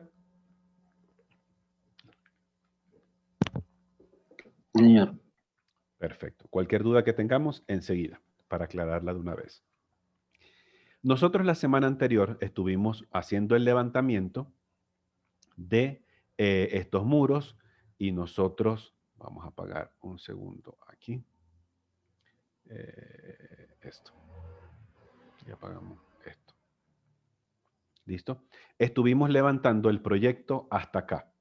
S7: Señor.
S1: Perfecto. Cualquier duda que tengamos, enseguida, para aclararla de una vez. Nosotros la semana anterior estuvimos haciendo el levantamiento de estos muros y nosotros, vamos a apagar un segundo aquí, esto, y apagamos esto. ¿Listo? Estuvimos levantando el proyecto hasta acá.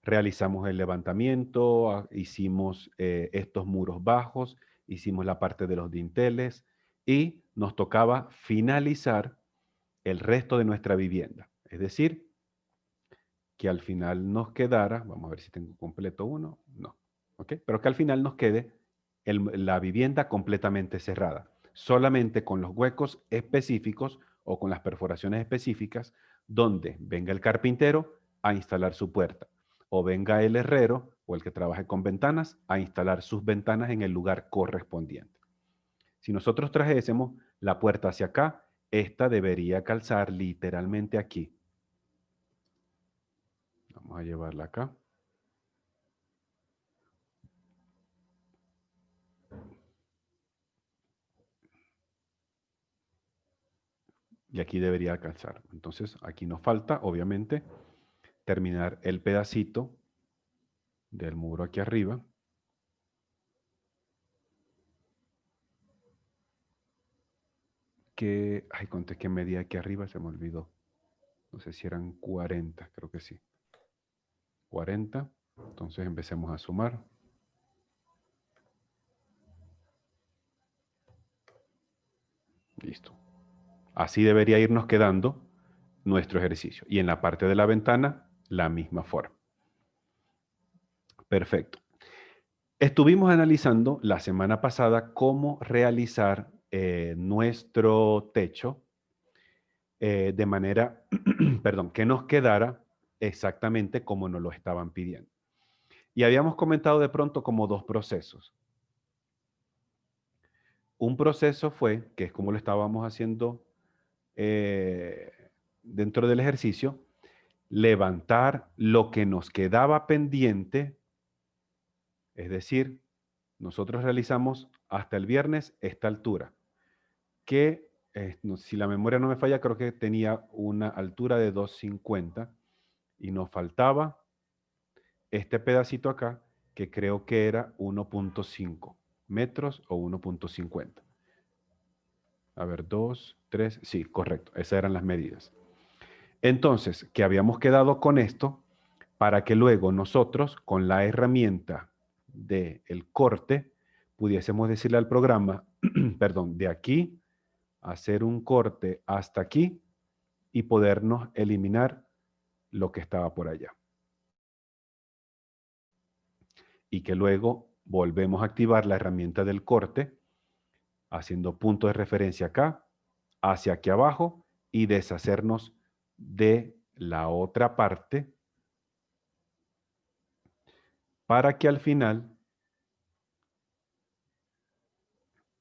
S1: Realizamos el levantamiento, hicimos estos muros bajos, hicimos la parte de los dinteles y nos tocaba finalizar el resto de nuestra vivienda. Es decir, que al final nos quedara, vamos a ver si tengo completo uno, no, ¿ok? Pero que al final nos quede la vivienda completamente cerrada, solamente con los huecos específicos o con las perforaciones específicas donde venga el carpintero a instalar su puerta o venga el herrero o el que trabaje con ventanas a instalar sus ventanas en el lugar correspondiente. Si nosotros trajésemos la puerta hacia acá, esta debería calzar literalmente aquí. Vamos a llevarla acá. Y aquí debería calzar. Entonces, aquí nos falta, obviamente, terminar el pedacito del muro aquí arriba. Que, ay, conté que medía aquí arriba, se me olvidó. No sé si eran 40, creo que sí. 40. Entonces empecemos a sumar. Listo. Así debería irnos quedando nuestro ejercicio. Y en la parte de la ventana, la misma forma. Perfecto. Estuvimos analizando la semana pasada cómo realizar nuestro techo de manera, perdón, que nos quedara exactamente como nos lo estaban pidiendo. Y habíamos comentado de pronto como dos procesos. Un proceso fue, que es como lo estábamos haciendo dentro del ejercicio, levantar lo que nos quedaba pendiente, es decir, nosotros realizamos hasta el viernes esta altura, que si la memoria no me falla, creo que tenía una altura de 250 y nos faltaba este pedacito acá, que creo que era 1.5 metros o 1.50. A ver, 2, 3, sí, correcto, esas eran las medidas. Entonces, que habíamos quedado con esto para que luego nosotros, con la herramienta del corte, pudiésemos decirle al programa, perdón, de aquí, hacer un corte hasta aquí y podernos eliminar lo que estaba por allá. Y que luego volvemos a activar la herramienta del corte, haciendo punto de referencia acá, hacia aquí abajo y deshacernos de la otra parte para que al final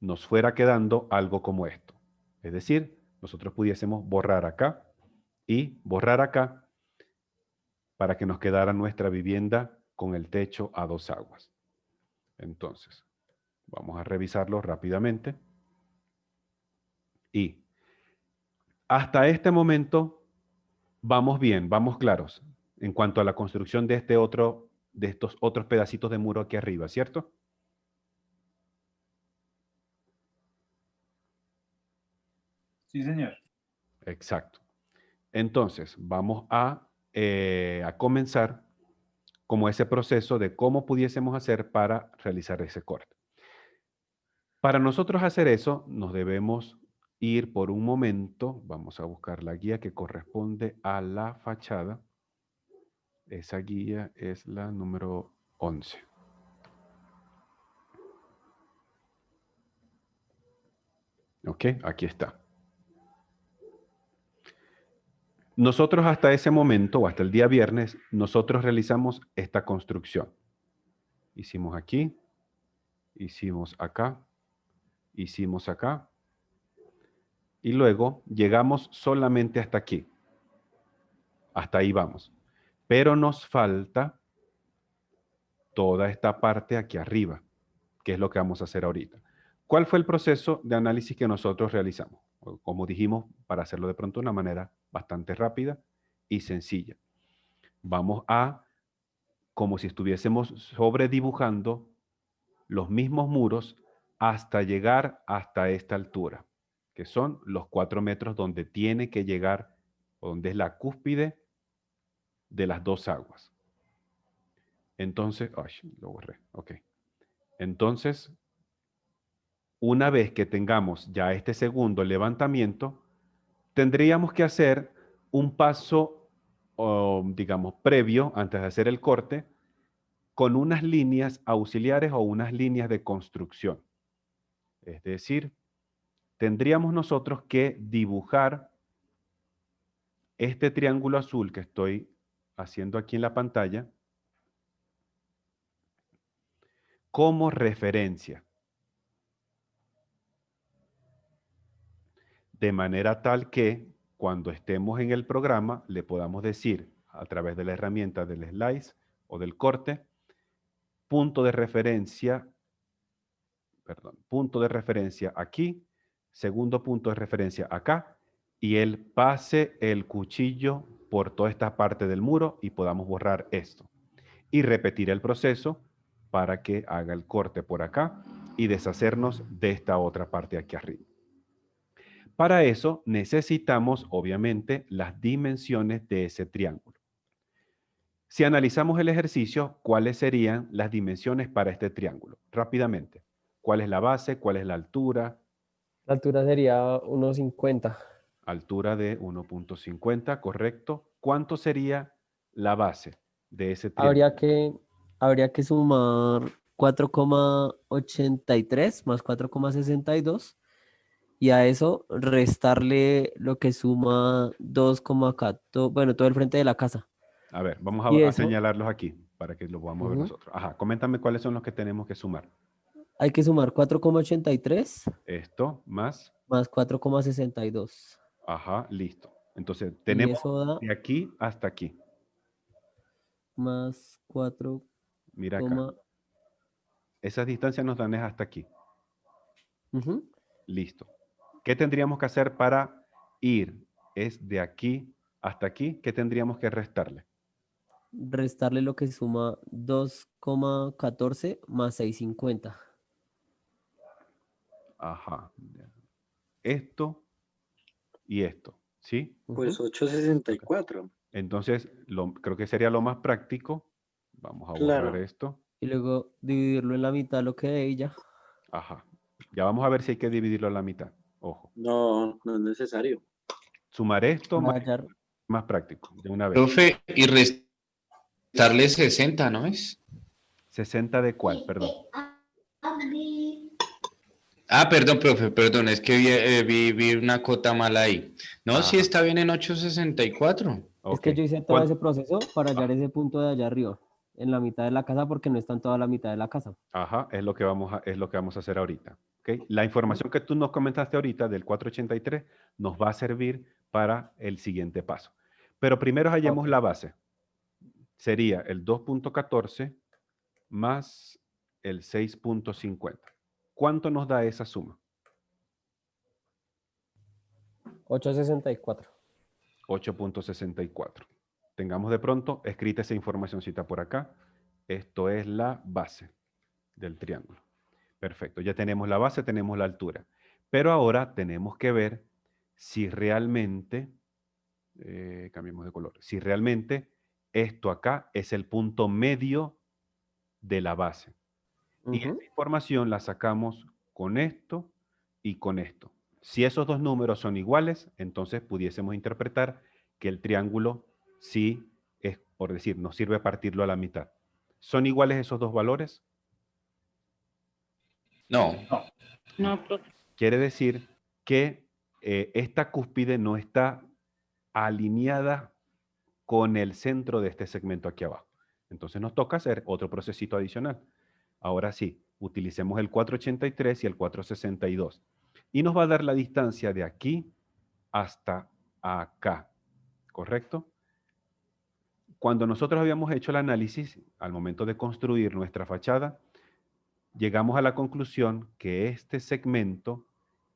S1: nos fuera quedando algo como esto. Es decir, nosotros pudiésemos borrar acá y borrar acá para que nos quedara nuestra vivienda con el techo a dos aguas. Entonces, vamos a revisarlo rápidamente. Y hasta este momento vamos bien, vamos claros en cuanto a la construcción de estos otros pedacitos de muro aquí arriba, ¿cierto?
S3: Sí, señor.
S1: Exacto. Entonces, vamos a comenzar como ese proceso de cómo pudiésemos hacer para realizar ese corte. Para nosotros hacer eso, nos debemos ir por un momento, vamos a buscar la guía que corresponde a la fachada. Esa guía es la número 11. Ok, aquí está. Nosotros hasta ese momento, o hasta el día viernes, nosotros realizamos esta construcción. Hicimos aquí, hicimos acá, hicimos acá, y luego llegamos solamente hasta aquí. Hasta ahí vamos. Pero nos falta toda esta parte aquí arriba, que es lo que vamos a hacer ahorita. ¿Cuál fue el proceso de análisis que nosotros realizamos? como dijimos, para hacerlo de pronto de una manera bastante rápida y sencilla. Vamos a, como si estuviésemos sobredibujando los mismos muros hasta llegar hasta esta altura, que son los 4 metros donde tiene que llegar, donde es la cúspide de las dos aguas. Entonces, ay, lo borré, ok. Entonces, una vez que tengamos ya este segundo levantamiento, tendríamos que hacer un paso, digamos, previo, antes de hacer el corte, con unas líneas auxiliares o unas líneas de construcción. Es decir, tendríamos nosotros que dibujar este triángulo azul que estoy haciendo aquí en la pantalla como referencia. De manera tal que cuando estemos en el programa le podamos decir a través de la herramienta del slice o del corte, punto de referencia aquí, segundo punto de referencia acá, y él pase el cuchillo por toda esta parte del muro y podamos borrar esto. Y repetir el proceso para que haga el corte por acá y deshacernos de esta otra parte aquí arriba. Para eso necesitamos, obviamente, las dimensiones de ese triángulo. Si analizamos el ejercicio, ¿cuáles serían las dimensiones para este triángulo? Rápidamente. ¿Cuál es la base? ¿Cuál es la altura?
S2: La altura sería 1,50.
S1: Altura de 1.50, correcto. ¿Cuánto sería la base de ese triángulo?
S2: Habría que sumar 4,83 más 4,62 y a eso restarle lo que suma 2,14, bueno, todo el frente de la casa.
S1: A ver, vamos
S2: Y
S1: a
S2: eso,
S1: señalarlos aquí para que lo podamos ver nosotros. Ajá, coméntame cuáles son los que tenemos que sumar.
S2: hay que sumar 4,83
S1: Esto más,
S2: más 4,62.
S1: ajá, listo. Entonces,
S2: Y
S1: tenemos
S2: eso da
S1: de aquí hasta aquí.
S2: más 4,
S1: Mira acá. Esas distancias nos dan es hasta aquí. Listo. ¿Qué tendríamos que hacer para ir? Es de aquí hasta aquí. ¿Qué tendríamos que restarle?
S2: restarle lo que suma 2,14 más 6,50.
S1: Ajá. Esto y esto, ¿sí?
S8: Pues 8,64.
S1: Entonces, creo que sería lo más práctico. Vamos a borrar
S8: Claro.
S1: esto.
S2: Y luego dividirlo en la mitad lo que de ella.
S1: Ajá. Ya vamos a ver si hay que dividirlo a la mitad. Ojo.
S8: No, no es necesario.
S1: Sumar esto
S2: Para hallar.
S1: más práctico, de una vez.
S5: Profe, y restarle 60, ¿no es?
S1: 60 de cuál, perdón.
S5: Ah, perdón, profe, perdón, es que vi una cota mala ahí. No, sí
S1: Ajá.
S5: está bien en 8,64.
S2: Es que yo hice todo
S1: ¿Cuál?
S2: ese proceso para hallar ese punto de allá arriba, en la mitad de la casa, porque no está en toda la mitad de la casa.
S1: Ajá, es lo que vamos a hacer ahorita. ¿Okay? La información que tú nos comentaste ahorita del 483 nos va a servir para el siguiente paso. Pero primero hallemos la base. Sería el 2.14 más el 6.50. ¿Cuánto nos da esa suma?
S2: 8,64.
S1: 8.64. Tengamos de pronto escrita esa informacióncita por acá. Esto es la base del triángulo. Perfecto, ya tenemos la base, tenemos la altura. Pero ahora tenemos que ver si realmente, cambiemos de color, si realmente esto acá es el punto medio de la base. Y esa información la sacamos con esto y con esto. Si esos dos números son iguales, entonces pudiésemos interpretar que el triángulo sí es, por decir, nos sirve partirlo a la mitad. ¿Son iguales esos dos valores?
S5: No.
S6: No, profe.
S1: Quiere decir que esta cúspide no está alineada con el centro de este segmento aquí abajo. Entonces nos toca hacer otro procesito adicional. Ahora sí, utilicemos el 483 y el 462. Y nos va a dar la distancia de aquí hasta acá. ¿Correcto? Cuando nosotros habíamos hecho el análisis, al momento de construir nuestra fachada, llegamos a la conclusión que este segmento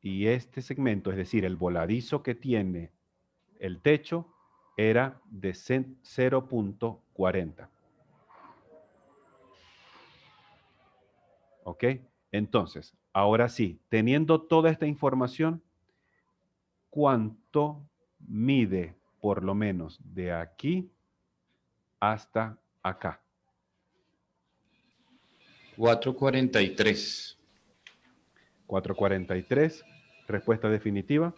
S1: y este segmento, es decir, el voladizo que tiene el techo, era de 0.40. ¿Ok? Entonces, ahora sí, teniendo toda esta información, ¿cuánto mide por lo menos de aquí hasta acá?
S5: 443.
S1: 443. Respuesta definitiva.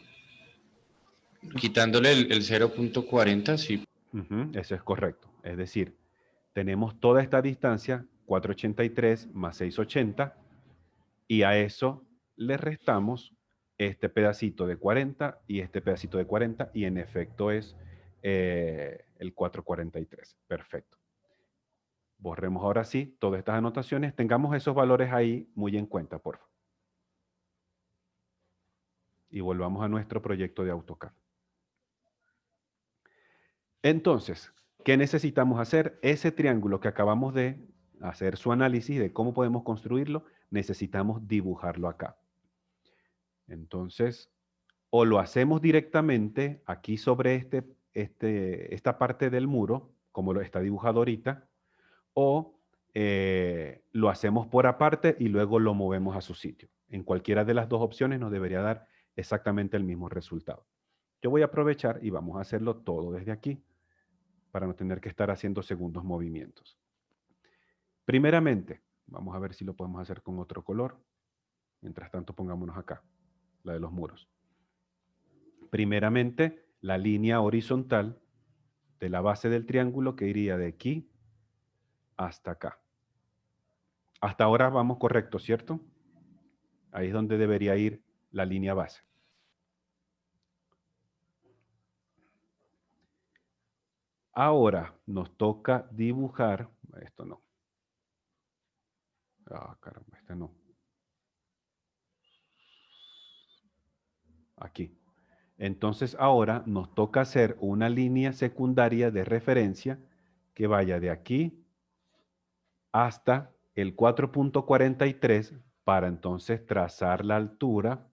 S5: Quitándole el 0.40, sí.
S1: Eso es correcto. Es decir, tenemos toda esta distancia, 483 más 680, y a eso le restamos este pedacito de 40 y este pedacito de 40, y en efecto es el 443. Perfecto. Borremos ahora sí todas estas anotaciones. Tengamos esos valores ahí muy en cuenta, por favor. Y volvamos a nuestro proyecto de AutoCAD. Entonces, ¿qué necesitamos hacer? Ese triángulo que acabamos de hacer su análisis de cómo podemos construirlo, necesitamos dibujarlo acá. Entonces, o lo hacemos directamente aquí sobre esta parte del muro, como lo está dibujado ahorita, o lo hacemos por aparte y luego lo movemos a su sitio. En cualquiera de las dos opciones nos debería dar exactamente el mismo resultado. Yo voy a aprovechar y vamos a hacerlo todo desde aquí, para no tener que estar haciendo segundos movimientos. Primeramente, vamos a ver si lo podemos hacer con otro color. Mientras tanto, pongámonos acá, la de los muros. Primeramente, la línea horizontal de la base del triángulo que iría de aquí hasta acá. Hasta ahora vamos correcto, ¿cierto? Ahí es donde debería ir la línea base. Ahora nos toca dibujar, esto no. Ah, caramba, este no. Aquí. Entonces ahora nos toca hacer una línea secundaria de referencia que vaya de aquí hasta el 4.43 para entonces trazar la altura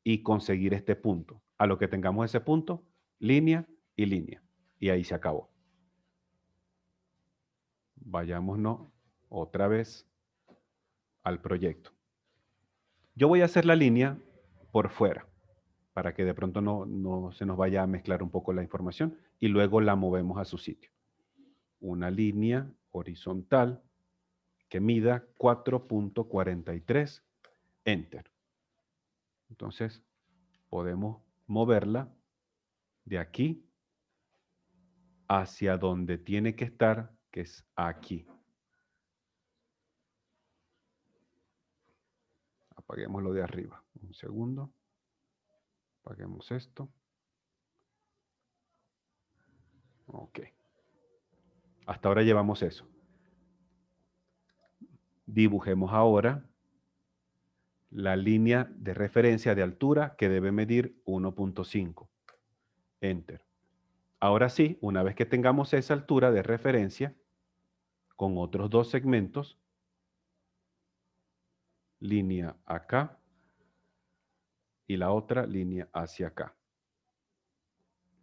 S1: y conseguir este punto. A lo que tengamos ese punto, línea y línea. Y ahí se acabó. Vayámonos otra vez al proyecto. Yo voy a hacer la línea por fuera, para que de pronto no se nos vaya a mezclar un poco la información, y luego la movemos a su sitio. Una línea horizontal que mida 4.43, Enter. Entonces, podemos moverla de aquí hacia donde tiene que estar, que es aquí. Apaguemos lo de arriba. Un segundo. Apaguemos esto. Ok. Hasta ahora llevamos eso. Dibujemos ahora la línea de referencia de altura que debe medir 1.5. Enter. Ahora sí, una vez que tengamos esa altura de referencia, con otros dos segmentos, línea acá y la otra línea hacia acá.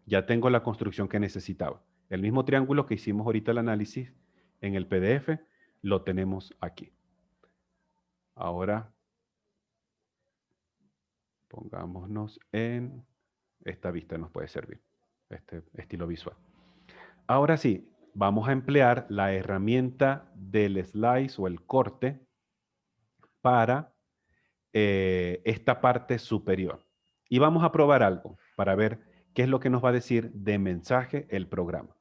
S1: Ya tengo la construcción que necesitaba. El mismo triángulo que hicimos ahorita el análisis en el PDF, lo tenemos aquí. Ahora, pongámonos en esta vista, nos puede servir, este estilo visual. Ahora sí, vamos a emplear la herramienta del slice o el corte para esta parte superior. Y vamos a probar algo para ver qué es lo que nos va a decir de mensaje el programa.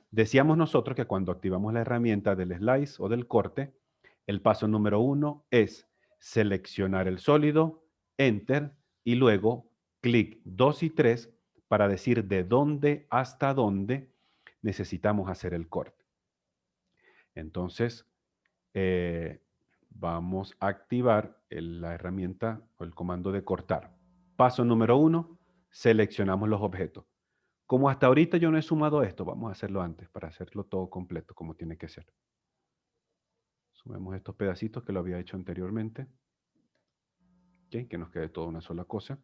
S1: Decíamos nosotros que cuando activamos la herramienta del slice o del corte, el paso número 1 es seleccionar el sólido, Enter, y luego clic 2 y 3 para decir de dónde hasta dónde necesitamos hacer el corte. Entonces, vamos a activar la herramienta o el comando de cortar. Paso número 1, seleccionamos los objetos. Como hasta ahorita yo no he sumado esto, vamos a hacerlo antes para hacerlo todo completo como tiene que ser. Sumemos estos pedacitos que lo había hecho anteriormente. ¿Ok? Que nos quede toda una sola cosa.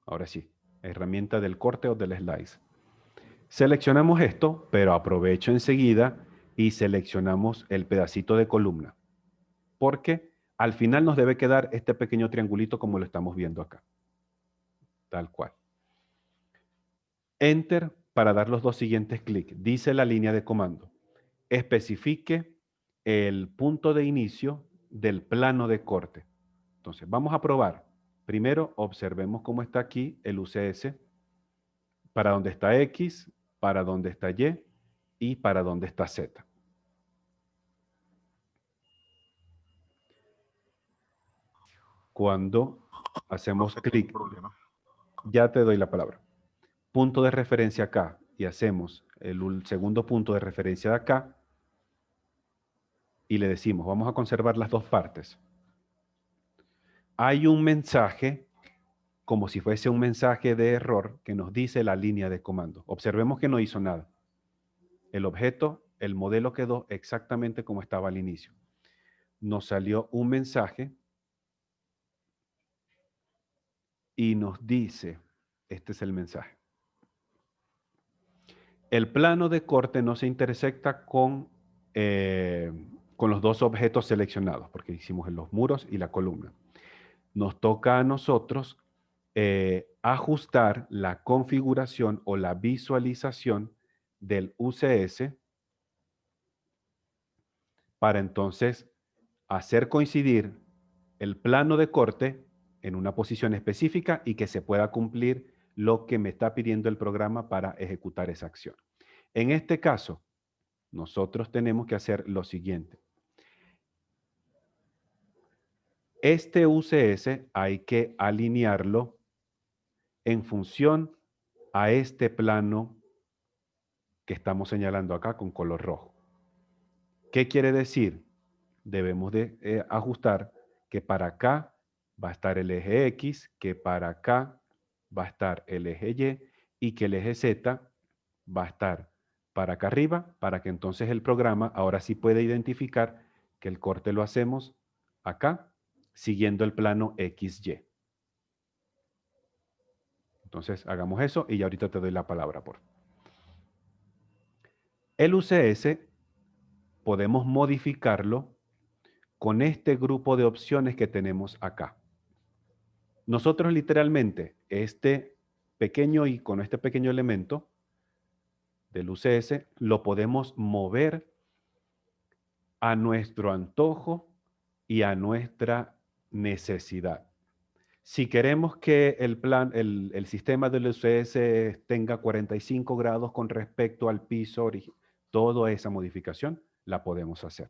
S1: Ahora sí, herramienta del corte o del slice. Seleccionamos esto, pero aprovecho enseguida y seleccionamos el pedacito de columna. Porque al final nos debe quedar este pequeño triangulito como lo estamos viendo acá. Tal cual. Enter para dar los dos siguientes clics. Dice la línea de comando. Especifique el punto de inicio del plano de corte. Entonces, vamos a probar. Primero, observemos cómo está aquí el UCS. Para dónde está X, para dónde está Y y para dónde está Z. Cuando hacemos clic, ya te doy la palabra. Punto de referencia acá y hacemos el segundo punto de referencia de acá y le decimos, vamos a conservar las dos partes. Hay un mensaje, como si fuese un mensaje de error, que nos dice la línea de comando. Observemos que no hizo nada. El objeto, el modelo quedó exactamente como estaba al inicio. Nos salió un mensaje y nos dice, este es el mensaje. El plano de corte no se intersecta con los dos objetos seleccionados, porque hicimos en los muros y la columna. Nos toca a nosotros ajustar la configuración o la visualización del UCS para entonces hacer coincidir el plano de corte en una posición específica y que se pueda cumplir lo que me está pidiendo el programa para ejecutar esa acción. En este caso, nosotros tenemos que hacer lo siguiente. Este UCS hay que alinearlo en función a este plano que estamos señalando acá con color rojo. ¿Qué quiere decir? Debemos de ajustar que para acá va a estar el eje X, que para acá va a estar el eje Y y que el eje Z va a estar para acá arriba, para que entonces el programa ahora sí pueda identificar que el corte lo hacemos acá, siguiendo el plano XY. Entonces hagamos eso y ya ahorita te doy la palabra, por favor. El UCS podemos modificarlo con este grupo de opciones que tenemos acá. Nosotros literalmente este pequeño icono, este pequeño elemento del UCS, lo podemos mover a nuestro antojo y a nuestra necesidad. Si queremos que el sistema del UCS tenga 45 grados con respecto al piso original, toda esa modificación la podemos hacer.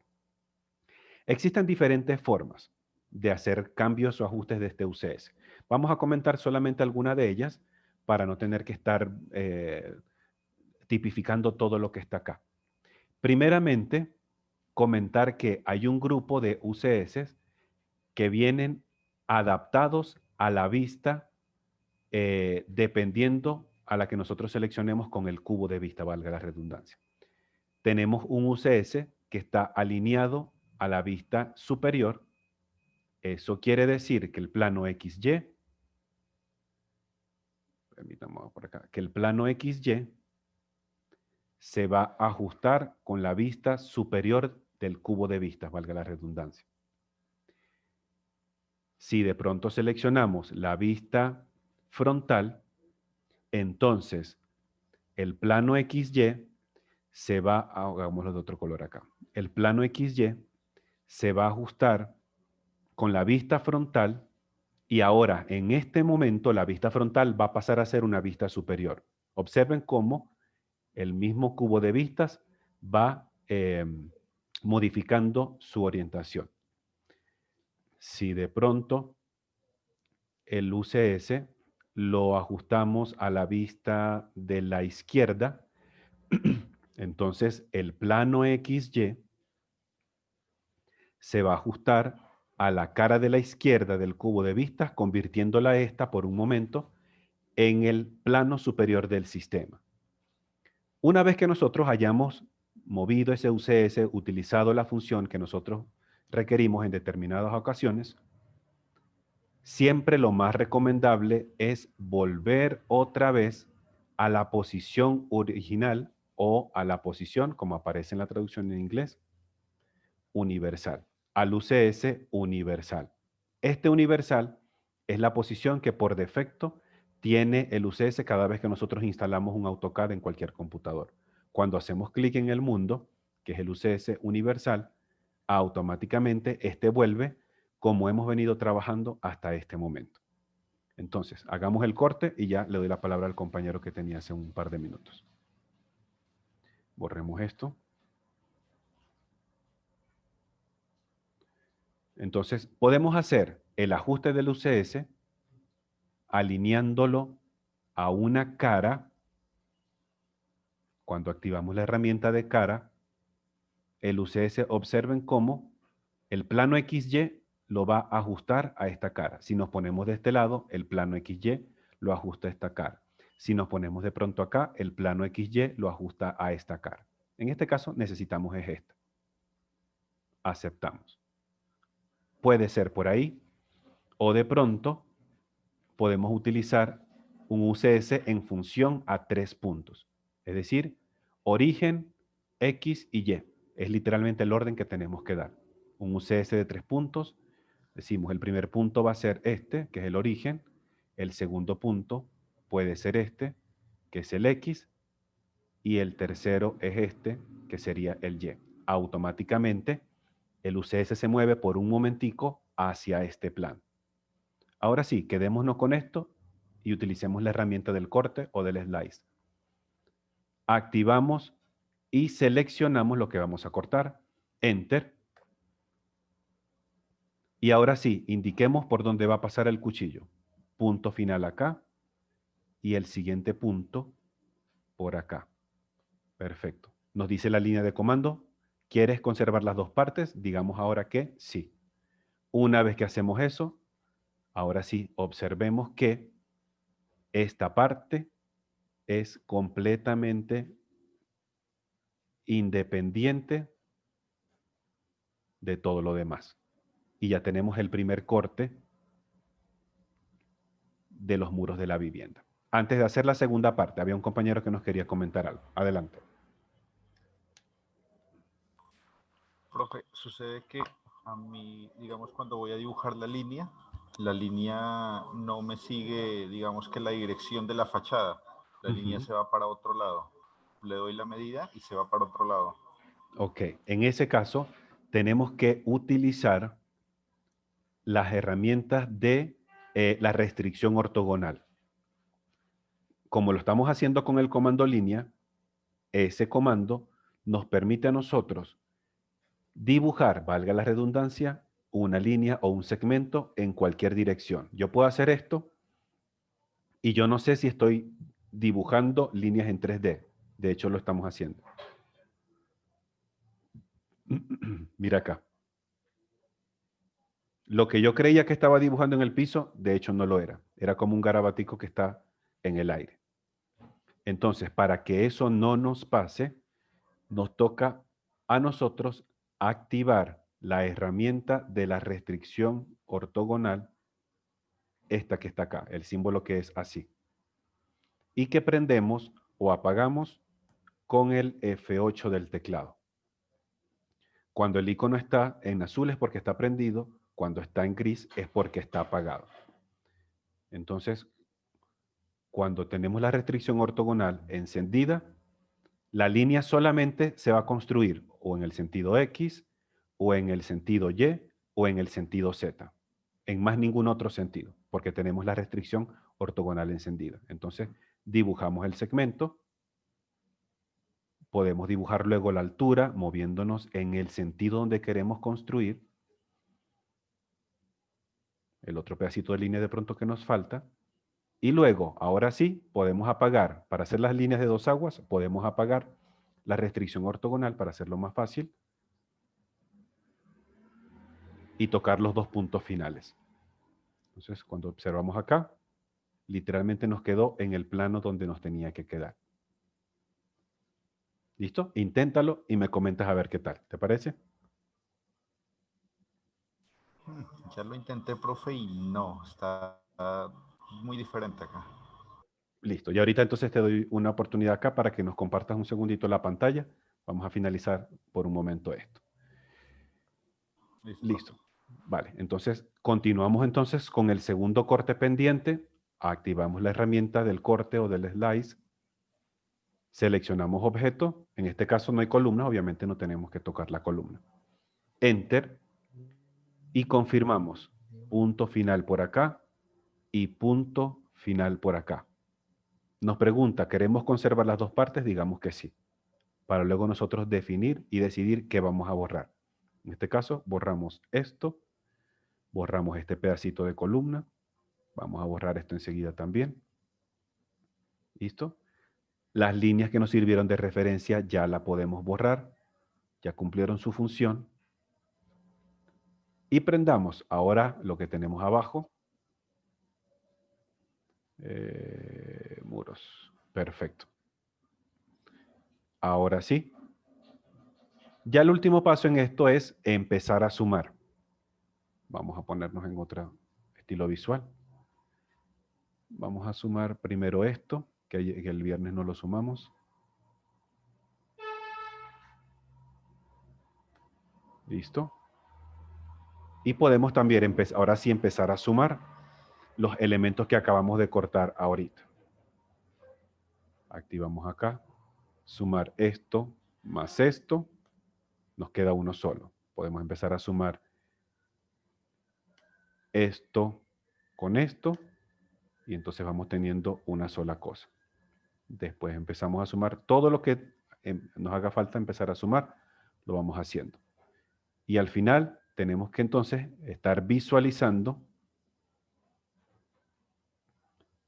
S1: Existen diferentes formas de hacer cambios o ajustes de este UCS. Vamos a comentar solamente alguna de ellas para no tener que estar tipificando todo lo que está acá. Primeramente, comentar que hay un grupo de UCS que vienen adaptados a la vista dependiendo a la que nosotros seleccionemos con el cubo de vista, valga la redundancia. Tenemos un UCS que está alineado a la vista superior. Eso quiere decir que el plano XY, permítame por acá, que el plano XY se va a ajustar con la vista superior del cubo de vistas, valga la redundancia. Si de pronto seleccionamos la vista frontal, entonces el plano XY se va a, hagámoslo de otro color acá, el plano XY se va a ajustar con la vista frontal y ahora en este momento la vista frontal va a pasar a ser una vista superior. Observen cómo el mismo cubo de vistas va modificando su orientación. Si de pronto el UCS lo ajustamos a la vista de la izquierda, entonces el plano XY se va a ajustar a la cara de la izquierda del cubo de vistas, convirtiéndola esta por un momento en el plano superior del sistema. Una vez que nosotros hayamos movido ese UCS, utilizado la función que nosotros requerimos en determinadas ocasiones, siempre lo más recomendable es volver otra vez a la posición original o a la posición, como aparece en la traducción en inglés, universal, al UCS universal. Este universal es la posición que por defecto tiene el UCS cada vez que nosotros instalamos un AutoCAD en cualquier computador. Cuando hacemos clic en el mundo, que es el UCS universal, automáticamente este vuelve como hemos venido trabajando hasta este momento. Entonces, hagamos el corte y ya le doy la palabra al compañero que tenía hace un par de minutos. Borremos esto. Entonces, podemos hacer el ajuste del UCS alineándolo a una cara. Cuando activamos la herramienta de cara, el UCS, observen cómo el plano XY lo va a ajustar a esta cara. Si nos ponemos de este lado, el plano XY lo ajusta a esta cara. Si nos ponemos de pronto acá, el plano XY lo ajusta a esta cara. En este caso necesitamos es esta. Aceptamos. Puede ser por ahí, o de pronto podemos utilizar un UCS en función a 3 puntos. Es decir, origen, X y Y. Es literalmente el orden que tenemos que dar. Un UCS de 3 puntos. Decimos, el primer punto va a ser este, que es el origen. El segundo punto puede ser este, que es el X. Y el tercero es este, que sería el Y. Automáticamente, el UCS se mueve por un momentico hacia este plano. Ahora sí, quedémonos con esto y utilicemos la herramienta del corte o del slice. Activamos y seleccionamos lo que vamos a cortar. Enter. Y ahora sí, indiquemos por dónde va a pasar el cuchillo. Punto final acá y el siguiente punto por acá. Perfecto. Nos dice la línea de comando, ¿quieres conservar las dos partes? Digamos ahora que sí. Una vez que hacemos eso, ahora sí, observemos que esta parte es completamente independiente de todo lo demás. Y ya tenemos el primer corte de los muros de la vivienda. Antes de hacer la segunda parte, había un compañero que nos quería comentar algo. Adelante.
S9: Profe, sucede que a mí, digamos, cuando voy a dibujar la línea no me sigue, digamos, que la dirección de la fachada. La línea se va para otro lado. Le doy la medida y se va para otro lado.
S1: Ok, en ese caso tenemos que utilizar las herramientas de la restricción ortogonal. Como lo estamos haciendo con el comando línea, ese comando nos permite a nosotros dibujar, valga la redundancia, una línea o un segmento en cualquier dirección. Yo puedo hacer esto y yo no sé si estoy dibujando líneas en 3D. De hecho, lo estamos haciendo. Mira acá. Lo que yo creía que estaba dibujando en el piso, de hecho no lo era. Era como un garabatico que está en el aire. Entonces, para que eso no nos pase, nos toca a nosotros activar la herramienta de la restricción ortogonal, esta que está acá, el símbolo que es así. Y que prendemos o apagamos con el F8 del teclado. Cuando el icono está en azul es porque está prendido, cuando está en gris es porque está apagado. Entonces, cuando tenemos la restricción ortogonal encendida, la línea solamente se va a construir o en el sentido X, o en el sentido Y, o en el sentido Z. En más ningún otro sentido, porque tenemos la restricción ortogonal encendida. Entonces, dibujamos el segmento. Podemos dibujar luego la altura, moviéndonos en el sentido donde queremos construir. El otro pedacito de línea de pronto que nos falta. Y luego, ahora sí, podemos apagar, para hacer las líneas de dos aguas, podemos apagar la restricción ortogonal para hacerlo más fácil y tocar los dos puntos finales. Entonces, cuando observamos acá, literalmente nos quedó en el plano donde nos tenía que quedar. ¿Listo? Inténtalo y me comentas a ver qué tal. ¿Te parece?
S9: Ya lo intenté, profe, y no, está muy diferente acá.
S1: Listo. Y ahorita entonces te doy una oportunidad acá para que nos compartas un segundito la pantalla. Vamos a finalizar por un momento esto. Listo. Vale, entonces continuamos entonces con el segundo corte pendiente. Activamos la herramienta del corte o del slice. Seleccionamos objeto. En este caso no hay columna, obviamente no tenemos que tocar la columna. Enter. Y confirmamos punto final por acá y punto final por acá. Nos pregunta, ¿queremos conservar las dos partes? Digamos que sí. Para luego nosotros definir y decidir qué vamos a borrar. En este caso, borramos esto. Borramos este pedacito de columna. Vamos a borrar esto enseguida también. ¿Listo? Las líneas que nos sirvieron de referencia ya la podemos borrar. Ya cumplieron su función. Y prendamos ahora lo que tenemos abajo. Muros. Perfecto. Ahora sí. Ya el último paso en esto es empezar a sumar. Vamos a ponernos en otro estilo visual. Vamos a sumar primero esto, que el viernes no lo sumamos. Listo. Y podemos también ahora sí empezar a sumar los elementos que acabamos de cortar ahorita. Activamos acá. Sumar esto más esto. Nos queda uno solo. Podemos empezar a sumar esto con esto. Y entonces vamos teniendo una sola cosa. Después empezamos a sumar todo lo que nos haga falta empezar a sumar. Lo vamos haciendo. Y al final tenemos que entonces estar visualizando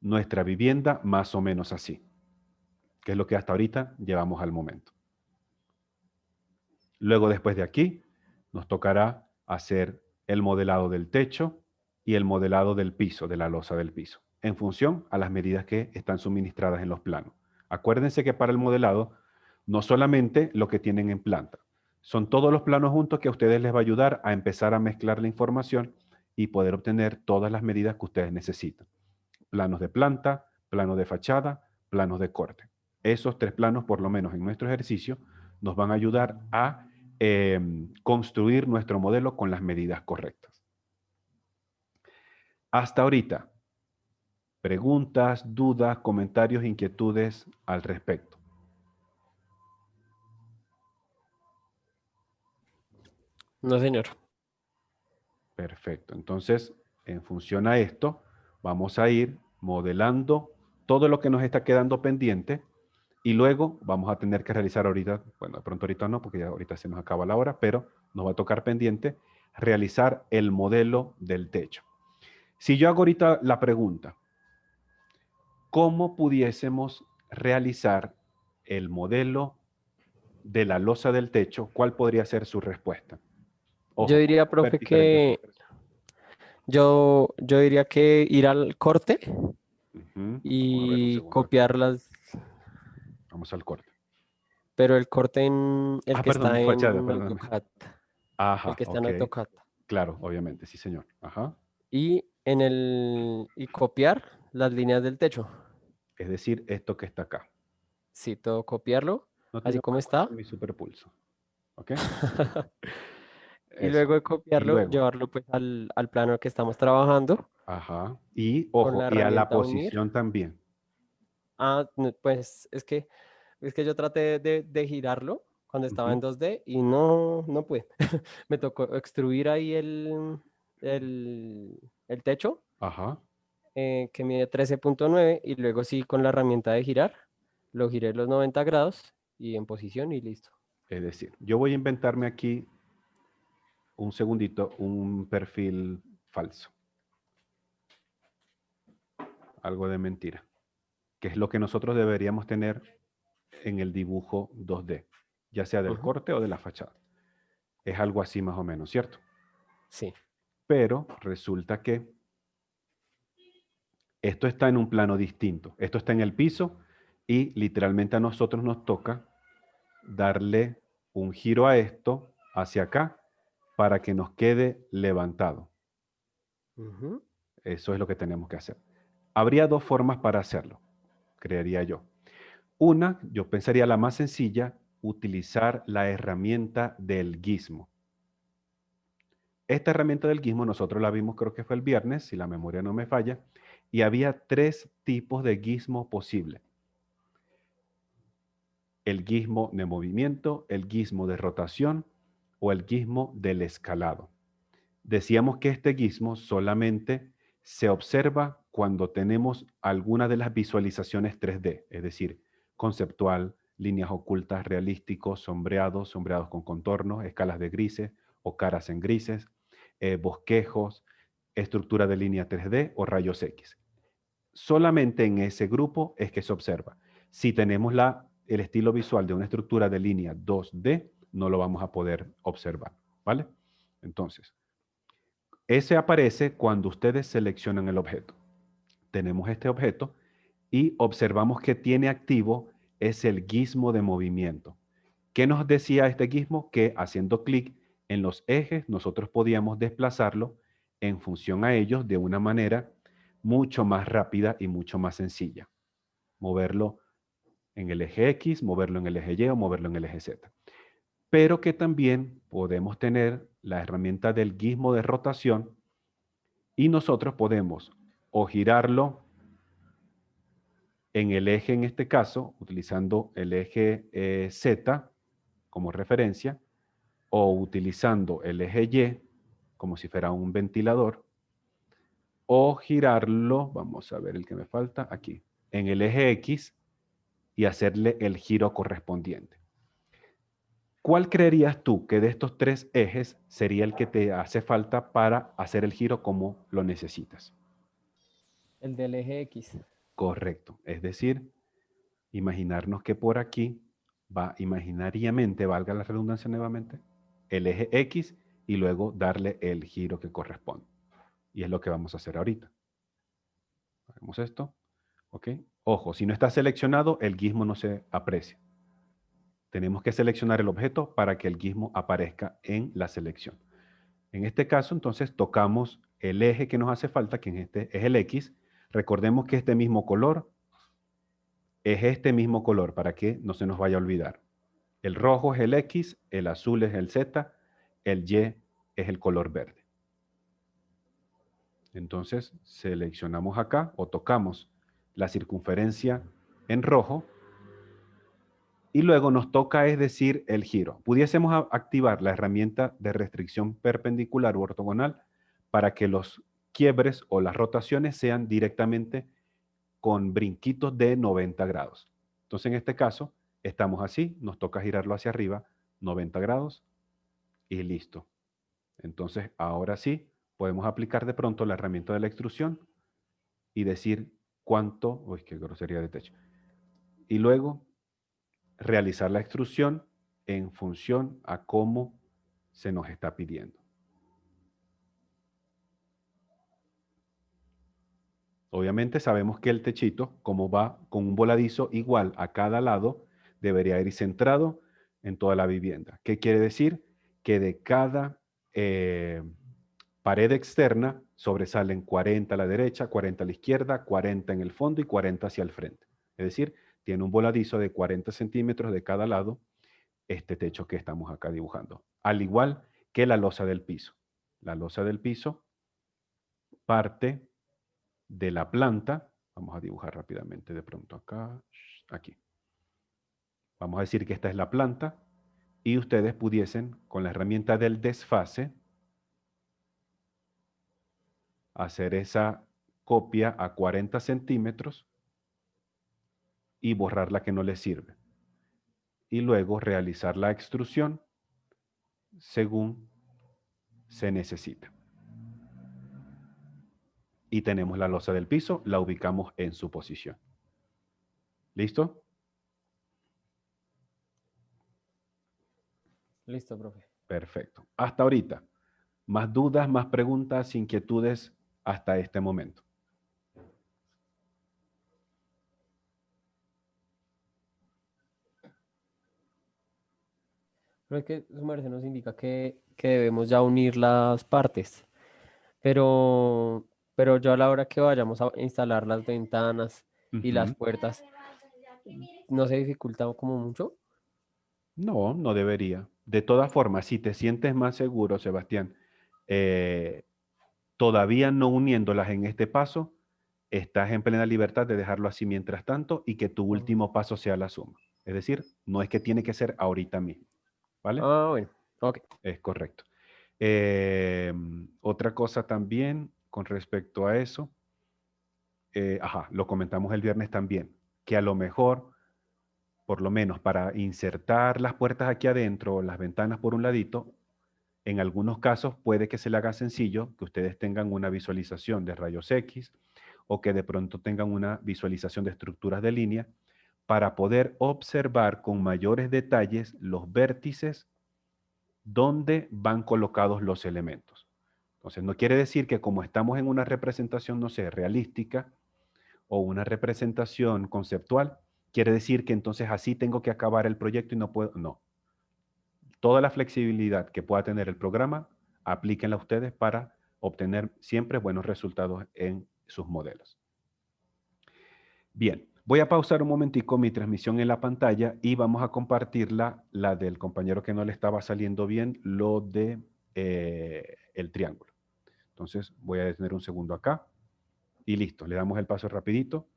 S1: nuestra vivienda más o menos así, que es lo que hasta ahorita llevamos al momento. Luego, después de aquí, nos tocará hacer el modelado del techo y el modelado del piso, de la losa del piso, en función a las medidas que están suministradas en los planos. Acuérdense que para el modelado, no solamente lo que tienen en planta, son todos los planos juntos que a ustedes les va a ayudar a empezar a mezclar la información y poder obtener todas las medidas que ustedes necesitan. Planos de planta, planos de fachada, planos de corte. Esos tres planos, por lo menos en nuestro ejercicio, nos van a ayudar a construir nuestro modelo con las medidas correctas. Hasta ahorita, preguntas, dudas, comentarios, inquietudes al respecto.
S2: No, señor.
S1: Perfecto. Entonces, en función a esto, vamos a ir modelando todo lo que nos está quedando pendiente y luego vamos a tener que realizar ahorita, bueno, de pronto ahorita no, porque ya ahorita se nos acaba la hora, pero nos va a tocar pendiente realizar el modelo del techo. Si yo hago ahorita la pregunta, ¿cómo pudiésemos realizar el modelo de la losa del techo? ¿Cuál podría ser su respuesta? Ojo,
S2: Yo diría, profe, que yo diría que ir al corte y copiar las,
S1: Vamos al corte.
S2: pero el corte en el que
S1: perdón,
S2: está
S1: fachada,
S2: en
S1: perdóname.
S2: AutoCAD.
S1: Ajá,
S2: El que está en
S1: ok.
S2: AutoCAD.
S1: Claro, obviamente, sí, señor. Ajá.
S2: Y copiar las líneas del techo.
S1: Es decir, esto que está acá.
S2: Sí, todo copiarlo,
S1: No te
S2: así
S1: dio
S2: como
S1: mal
S2: está.
S1: con mi superpulso. ¿Ok?
S2: Y
S1: Eso.
S2: luego de
S1: Y
S2: copiarlo,
S1: luego.
S2: llevarlo pues al plano que estamos trabajando.
S1: Ajá. Y,
S2: Con
S1: ojo,
S2: la
S1: y a la
S2: herramienta unir.
S1: posición también.
S2: Pues es que yo traté de girarlo cuando estaba en
S1: Ujú.
S2: 2D y no pude. Me tocó extruir ahí el techo,
S1: Ajá.
S2: que mide 13.9 y luego sí con la herramienta de girar, lo giré los 90 grados y en posición y listo.
S1: Es decir, yo voy a inventarme aquí un segundito, un perfil falso. Algo de mentira. Que es lo que nosotros deberíamos tener en el dibujo 2D, ya sea del corte o de la fachada. Es algo así más o menos, ¿cierto?
S2: Sí.
S1: Pero resulta que esto está en un plano distinto. Esto está en el piso y literalmente a nosotros nos toca darle un giro a esto hacia acá para que nos quede levantado.
S2: Ujú.
S1: Eso es lo que tenemos que hacer. Habría dos formas para hacerlo, creería yo. Una, yo pensaría la más sencilla, utilizar la herramienta del gizmo. Esta herramienta del gizmo nosotros la vimos, creo que fue el viernes, si la memoria no me falla, y había 3 tipos de gizmo posible. El gizmo de movimiento, el gizmo de rotación o el gizmo del escalado. Decíamos que este gizmo solamente se observa cuando tenemos alguna de las visualizaciones 3D, es decir, conceptual, líneas ocultas, realísticos, sombreados, sombreados con contornos, escalas de grises o caras en grises, bosquejos, estructura de línea 3D o rayos X. Solamente en ese grupo es que se observa. Si tenemos el estilo visual de una estructura de línea 2D, no lo vamos a poder observar, ¿vale? Entonces, ese aparece cuando ustedes seleccionan el objeto. Tenemos este objeto y observamos que tiene activo es el gizmo de movimiento. ¿Qué nos decía este gizmo? Que haciendo clic en los ejes nosotros podíamos desplazarlo en función a ellos de una manera mucho más rápida y mucho más sencilla. Moverlo en el eje X, moverlo en el eje Y o moverlo en el eje Z. Pero que también podemos tener la herramienta del gizmo de rotación y nosotros podemos o girarlo en el eje, en este caso, utilizando el eje Z como referencia, o utilizando el eje Y como si fuera un ventilador, o girarlo, vamos a ver el que me falta, aquí, en el eje X y hacerle el giro correspondiente. ¿Cuál creerías tú que de estos 3 ejes sería el que te hace falta para hacer el giro como lo necesitas?
S2: El del eje X.
S1: Correcto. Es decir, imaginarnos que por aquí va imaginariamente, valga la redundancia nuevamente, el eje X y luego darle el giro que corresponde. Y es lo que vamos a hacer ahorita. Hacemos esto. ¿Ok? Ojo, si no está seleccionado, el gizmo no se aprecia. Tenemos que seleccionar el objeto para que el gizmo aparezca en la selección. En este caso, entonces, tocamos el eje que nos hace falta, que en este es el X. Recordemos que este mismo color es este mismo color para que no se nos vaya a olvidar. El rojo es el X, el azul es el Z, el Y es el color verde. Entonces, seleccionamos acá o tocamos la circunferencia en rojo y luego nos toca, es decir, el giro. Pudiésemos activar la herramienta de restricción perpendicular u ortogonal para que los quiebres o las rotaciones sean directamente con brinquitos de 90 grados. Entonces, en este caso, estamos así, nos toca girarlo hacia arriba, 90 grados y listo. Entonces, ahora sí, podemos aplicar de pronto la herramienta de la extrusión y decir cuánto, uy, qué grosería de techo. Y luego realizar la extrusión en función a cómo se nos está pidiendo. Obviamente sabemos que el techito, como va con un voladizo igual a cada lado, debería ir centrado en toda la vivienda. ¿Qué quiere decir? Que de cada pared externa sobresalen 40 a la derecha, 40 a la izquierda, 40 en el fondo y 40 hacia el frente. Es decir, tiene un voladizo de 40 centímetros de cada lado este techo que estamos acá dibujando. Al igual que la losa del piso. La losa del piso parte de la planta. Vamos a dibujar rápidamente de pronto acá, aquí. Vamos a decir que esta es la planta y ustedes pudiesen, con la herramienta del desfase, hacer esa copia a 40 centímetros y borrar la que no les sirve. Y luego realizar la extrusión según se necesita. Y tenemos la losa del piso, la ubicamos en su posición. ¿Listo?
S2: Listo, profe.
S1: Perfecto. Hasta ahorita. ¿Más dudas, más preguntas, inquietudes hasta este momento?
S2: Pero es que su merced nos indica que que debemos ya unir las partes. Pero yo a la hora que vayamos a instalar las ventanas y las
S1: Ujú.
S2: puertas, ¿no se dificulta como mucho?
S1: No, no debería. De todas formas, si te sientes más seguro, Sebastián, eh, todavía no uniéndolas en este paso, estás en plena libertad de dejarlo así mientras tanto y que tu último paso sea la suma. Es decir, no es que tiene que ser ahorita mismo, ¿vale?
S2: Ah, bueno, ok.
S1: Es correcto. Otra cosa también con respecto a eso, lo comentamos el viernes también, que a lo mejor, por lo menos para insertar las puertas aquí adentro, las ventanas por un ladito, en algunos casos puede que se le haga sencillo que ustedes tengan una visualización de rayos X o que de pronto tengan una visualización de estructuras de línea para poder observar con mayores detalles los vértices donde van colocados los elementos. Entonces, no quiere decir que como estamos en una representación, no sé, realística o una representación conceptual, quiere decir que entonces así tengo que acabar el proyecto y no puedo, no. Toda la flexibilidad que pueda tener el programa, aplíquenla ustedes para obtener siempre buenos resultados en sus modelos. Bien, voy a pausar un momentico mi transmisión en la pantalla y vamos a compartirla, la del compañero que no le estaba saliendo bien, lo de el triángulo. Entonces voy a detener un segundo acá y listo, le damos el paso rapidito,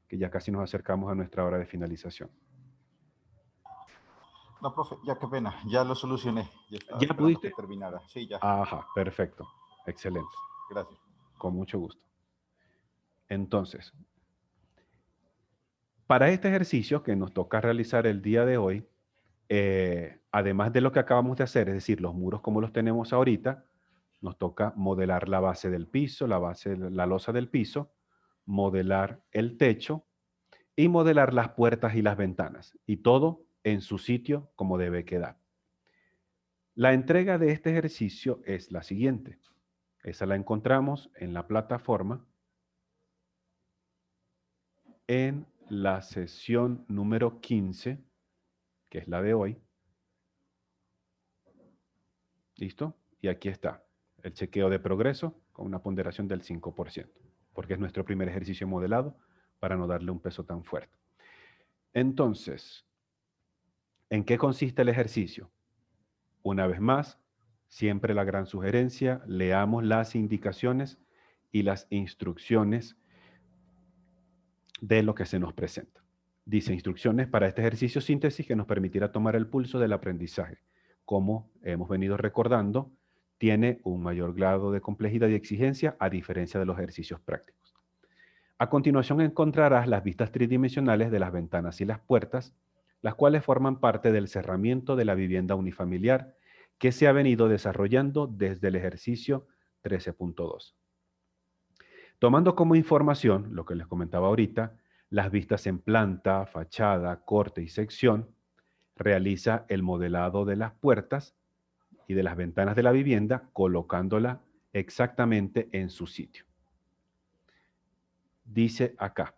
S1: que ya casi nos acercamos a nuestra hora de finalización.
S9: No, profe, ya qué pena, ya lo solucioné. Ya estaba
S1: ¿Ya
S9: esperando
S1: pudiste?
S9: que terminara. Sí, ya.
S1: Ajá, perfecto, excelente,
S9: Gracias.
S1: con mucho gusto. Entonces, para este ejercicio que nos toca realizar el día de hoy, además de lo que acabamos de hacer, es decir, los muros como los tenemos ahorita, nos toca modelar la base del piso, la losa del piso, modelar el techo y modelar las puertas y las ventanas, y todo en su sitio como debe quedar. La entrega de este ejercicio es la siguiente. Esa la encontramos en la plataforma en la sesión número 15, que es la de hoy. ¿Listo? Y aquí está el chequeo de progreso con una ponderación del 5%, porque es nuestro primer ejercicio modelado para no darle un peso tan fuerte. Entonces, ¿en qué consiste el ejercicio? Una vez más, siempre la gran sugerencia, leamos las indicaciones y las instrucciones de lo que se nos presenta. Dice instrucciones para este ejercicio síntesis que nos permitirá tomar el pulso del aprendizaje. Como hemos venido recordando, tiene un mayor grado de complejidad y exigencia a diferencia de los ejercicios prácticos. A continuación encontrarás las vistas tridimensionales de las ventanas y las puertas, las cuales forman parte del cerramiento de la vivienda unifamiliar que se ha venido desarrollando desde el ejercicio 13.2. Tomando como información, lo que les comentaba ahorita, las vistas en planta, fachada, corte y sección, realiza el modelado de las puertas y de las ventanas de la vivienda, colocándola exactamente en su sitio. Dice acá,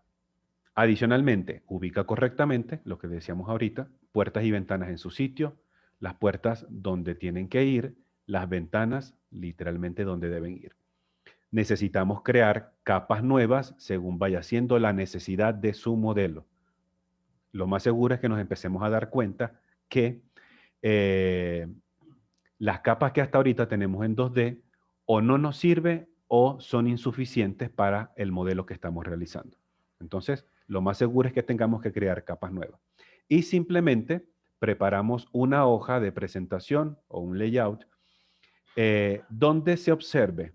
S1: adicionalmente, ubica correctamente, lo que decíamos ahorita, puertas y ventanas en su sitio, las puertas donde tienen que ir, las ventanas literalmente donde deben ir. Necesitamos crear capas nuevas según vaya siendo la necesidad de su modelo. Lo más seguro es que nos empecemos a dar cuenta que las capas que hasta ahorita tenemos en 2D o no nos sirven o son insuficientes para el modelo que estamos realizando. Entonces, lo más seguro es que tengamos que crear capas nuevas. Y simplemente preparamos una hoja de presentación o un layout donde se observe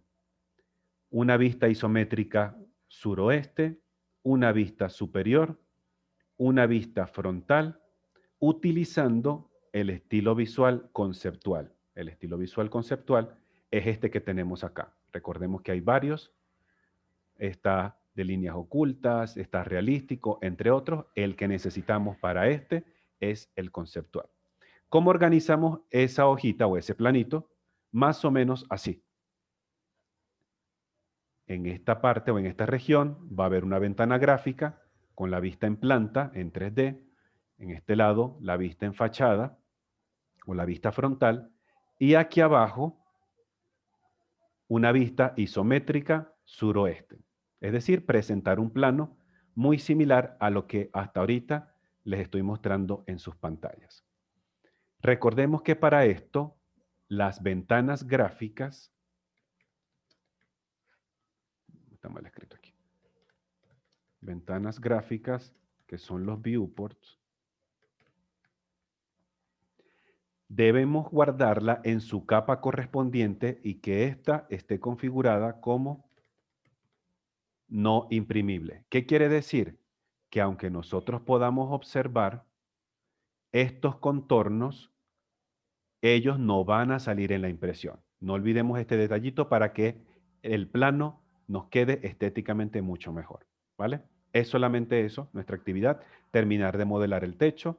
S1: una vista isométrica suroeste, una vista superior, una vista frontal, utilizando el estilo visual conceptual. El estilo visual conceptual es este que tenemos acá. Recordemos que hay varios. Está de líneas ocultas, está realístico, entre otros. El que necesitamos para este es el conceptual. ¿Cómo organizamos esa hojita o ese planito? Más o menos así. En esta parte o en esta región va a haber una ventana gráfica con la vista en planta, en 3D. En este lado, la vista en fachada o la vista frontal. Y aquí abajo, una vista isométrica suroeste. Es decir, presentar un plano muy similar a lo que hasta ahorita les estoy mostrando en sus pantallas. Recordemos que para esto, las ventanas gráficas, está mal escrito aquí, ventanas gráficas, que son los viewports, debemos guardarla en su capa correspondiente y que ésta esté configurada como no imprimible. ¿Qué quiere decir? Que aunque nosotros podamos observar estos contornos, ellos no van a salir en la impresión. No olvidemos este detallito para que el plano nos quede estéticamente mucho mejor, ¿vale? Es solamente eso, nuestra actividad, terminar de modelar el techo,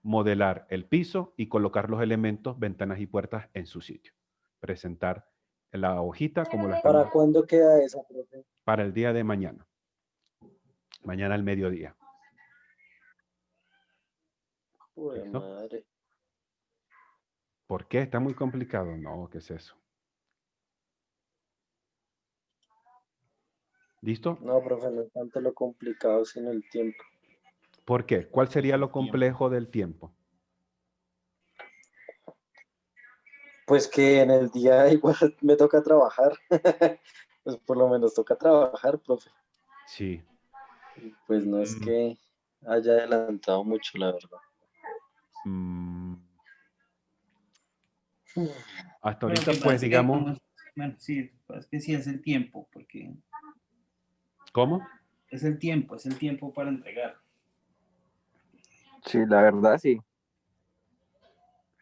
S1: modelar el piso y colocar los elementos, ventanas y puertas en su sitio. Presentar la hojita como la estamos...
S8: ¿Para cuándo queda esa, profe?
S1: Para el día de mañana. Mañana al mediodía.
S8: Uy,
S1: ¿Listo?
S8: madre.
S1: ¿Por qué? ¿Está muy complicado? No, ¿qué es eso? ¿Listo?
S8: No, profe, no es tanto lo complicado, sino el tiempo.
S1: ¿Por qué? ¿Cuál sería lo complejo del tiempo?
S8: Pues que en el día igual me toca trabajar. Pues por lo menos toca trabajar, profe.
S1: Sí.
S8: Pues no es que haya adelantado mucho, la verdad.
S1: Hasta
S3: Bueno,
S1: ahorita,
S3: que
S1: pues
S3: pasa que,
S1: digamos...
S3: bueno, sí, es que sí es el tiempo, porque
S1: ¿Cómo?
S3: es el tiempo para entregar.
S10: Sí, la verdad sí.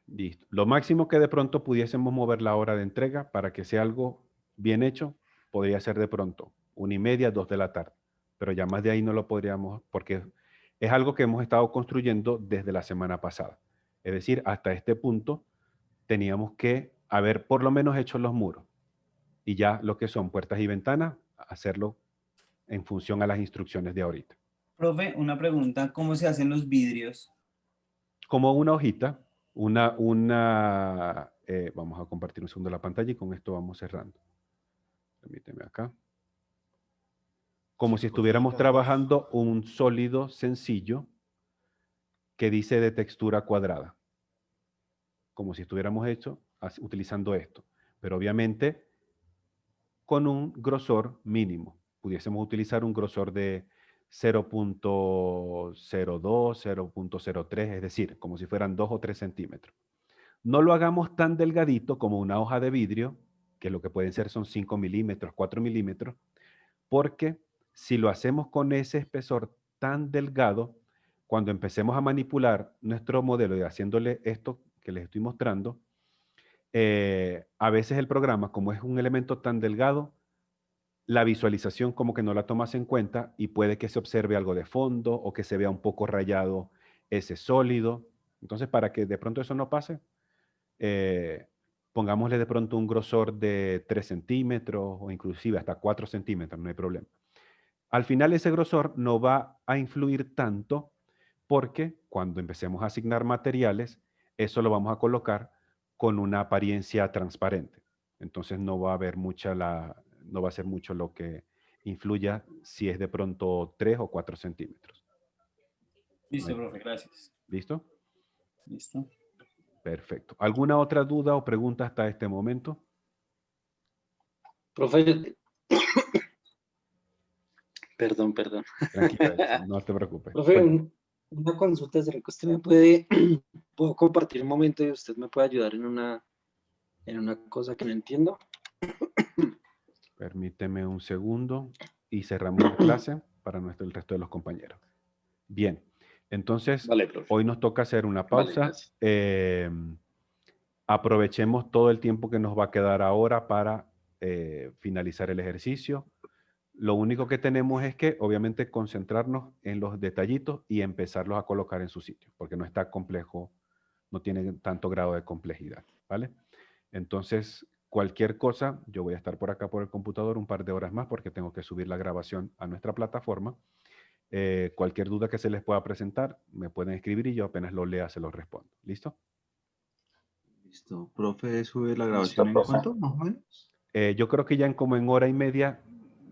S1: Listo. Lo máximo que de pronto pudiésemos mover la hora de entrega para que sea algo bien hecho, podría ser de pronto 1:30, 2 de la tarde. Pero ya más de ahí no lo podríamos, porque es algo que hemos estado construyendo desde la semana pasada. Es decir, hasta este punto teníamos que haber por lo menos hecho los muros. Y ya lo que son puertas y ventanas, hacerlo en función a las instrucciones de ahorita.
S3: Profe, una pregunta, ¿cómo se hacen los vidrios?
S1: Como una hojita, vamos a compartir un segundo la pantalla y con esto vamos cerrando. Permíteme acá. Como si estuviéramos trabajando un sólido sencillo que dice de textura cuadrada. Como si estuviéramos utilizando esto. Pero obviamente con un grosor mínimo. Pudiésemos utilizar un grosor de 0.02, 0.03, es decir, como si fueran 2 o 3 centímetros. No lo hagamos tan delgadito como una hoja de vidrio, que lo que pueden ser son 5 milímetros, 4 milímetros, porque si lo hacemos con ese espesor tan delgado, cuando empecemos a manipular nuestro modelo y haciéndole esto que les estoy mostrando, a veces el programa, como es un elemento tan delgado, la visualización como que no la tomas en cuenta y puede que se observe algo de fondo o que se vea un poco rayado ese sólido. Entonces, para que de pronto eso no pase, pongámosle de pronto un grosor de 3 centímetros o inclusive hasta 4 centímetros, no hay problema. Al final ese grosor no va a influir tanto porque cuando empecemos a asignar materiales, eso lo vamos a colocar con una apariencia transparente. Entonces no va a haber no va a ser mucho lo que influya si es de pronto 3 o 4 centímetros.
S3: Listo, profe, gracias.
S1: ¿Listo?
S3: Listo.
S1: Perfecto. ¿Alguna otra duda o pregunta hasta este momento?
S8: Profe, perdón.
S1: Tranquila, no te preocupes.
S8: Profe, una consulta, ¿será que usted me puedo compartir un momento y usted me puede ayudar en una cosa que no entiendo?
S1: Permíteme un segundo y cerramos la clase para el resto de los compañeros. Bien, entonces
S8: Vale, profe.
S1: hoy nos toca hacer una pausa. Aprovechemos todo el tiempo que nos va a quedar ahora para finalizar el ejercicio. Lo único que tenemos es que obviamente concentrarnos en los detallitos y empezarlos a colocar en su sitio, porque no está complejo, no tiene tanto grado de complejidad, ¿vale? Entonces, cualquier cosa, yo voy a estar por acá por el computador un par de horas más porque tengo que subir la grabación a nuestra plataforma. Cualquier duda que se les pueda presentar, me pueden escribir y yo apenas lo lea se los respondo. ¿Listo?
S10: Listo. Profe, ¿sube la
S4: Listo,
S10: grabación en
S4: profe.
S10: cuánto, más o menos?
S1: Yo creo que ya como en hora y media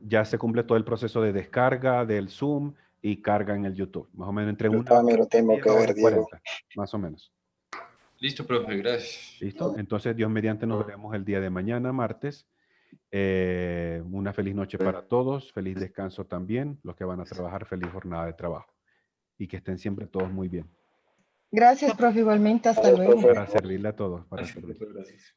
S1: ya se cumple todo el proceso de descarga del Zoom y carga en el YouTube. Más o menos entre
S4: Yo
S1: una
S4: también lo tengo
S1: media
S4: que
S1: hora
S4: ver,
S1: y
S4: Diego.
S1: 40, más o menos.
S5: Listo, profe, gracias.
S1: ¿Listo? Entonces, Dios mediante, nos veremos el día de mañana, martes. Una feliz noche para todos, feliz descanso también. Los que van a trabajar, feliz jornada de trabajo. Y que estén siempre todos muy bien.
S6: Gracias, profe, igualmente. Hasta
S4: Gracias,
S6: luego.
S4: profe.
S1: Para servirle a todos. Para
S5: Gracias,
S1: servirle.
S5: profe, gracias.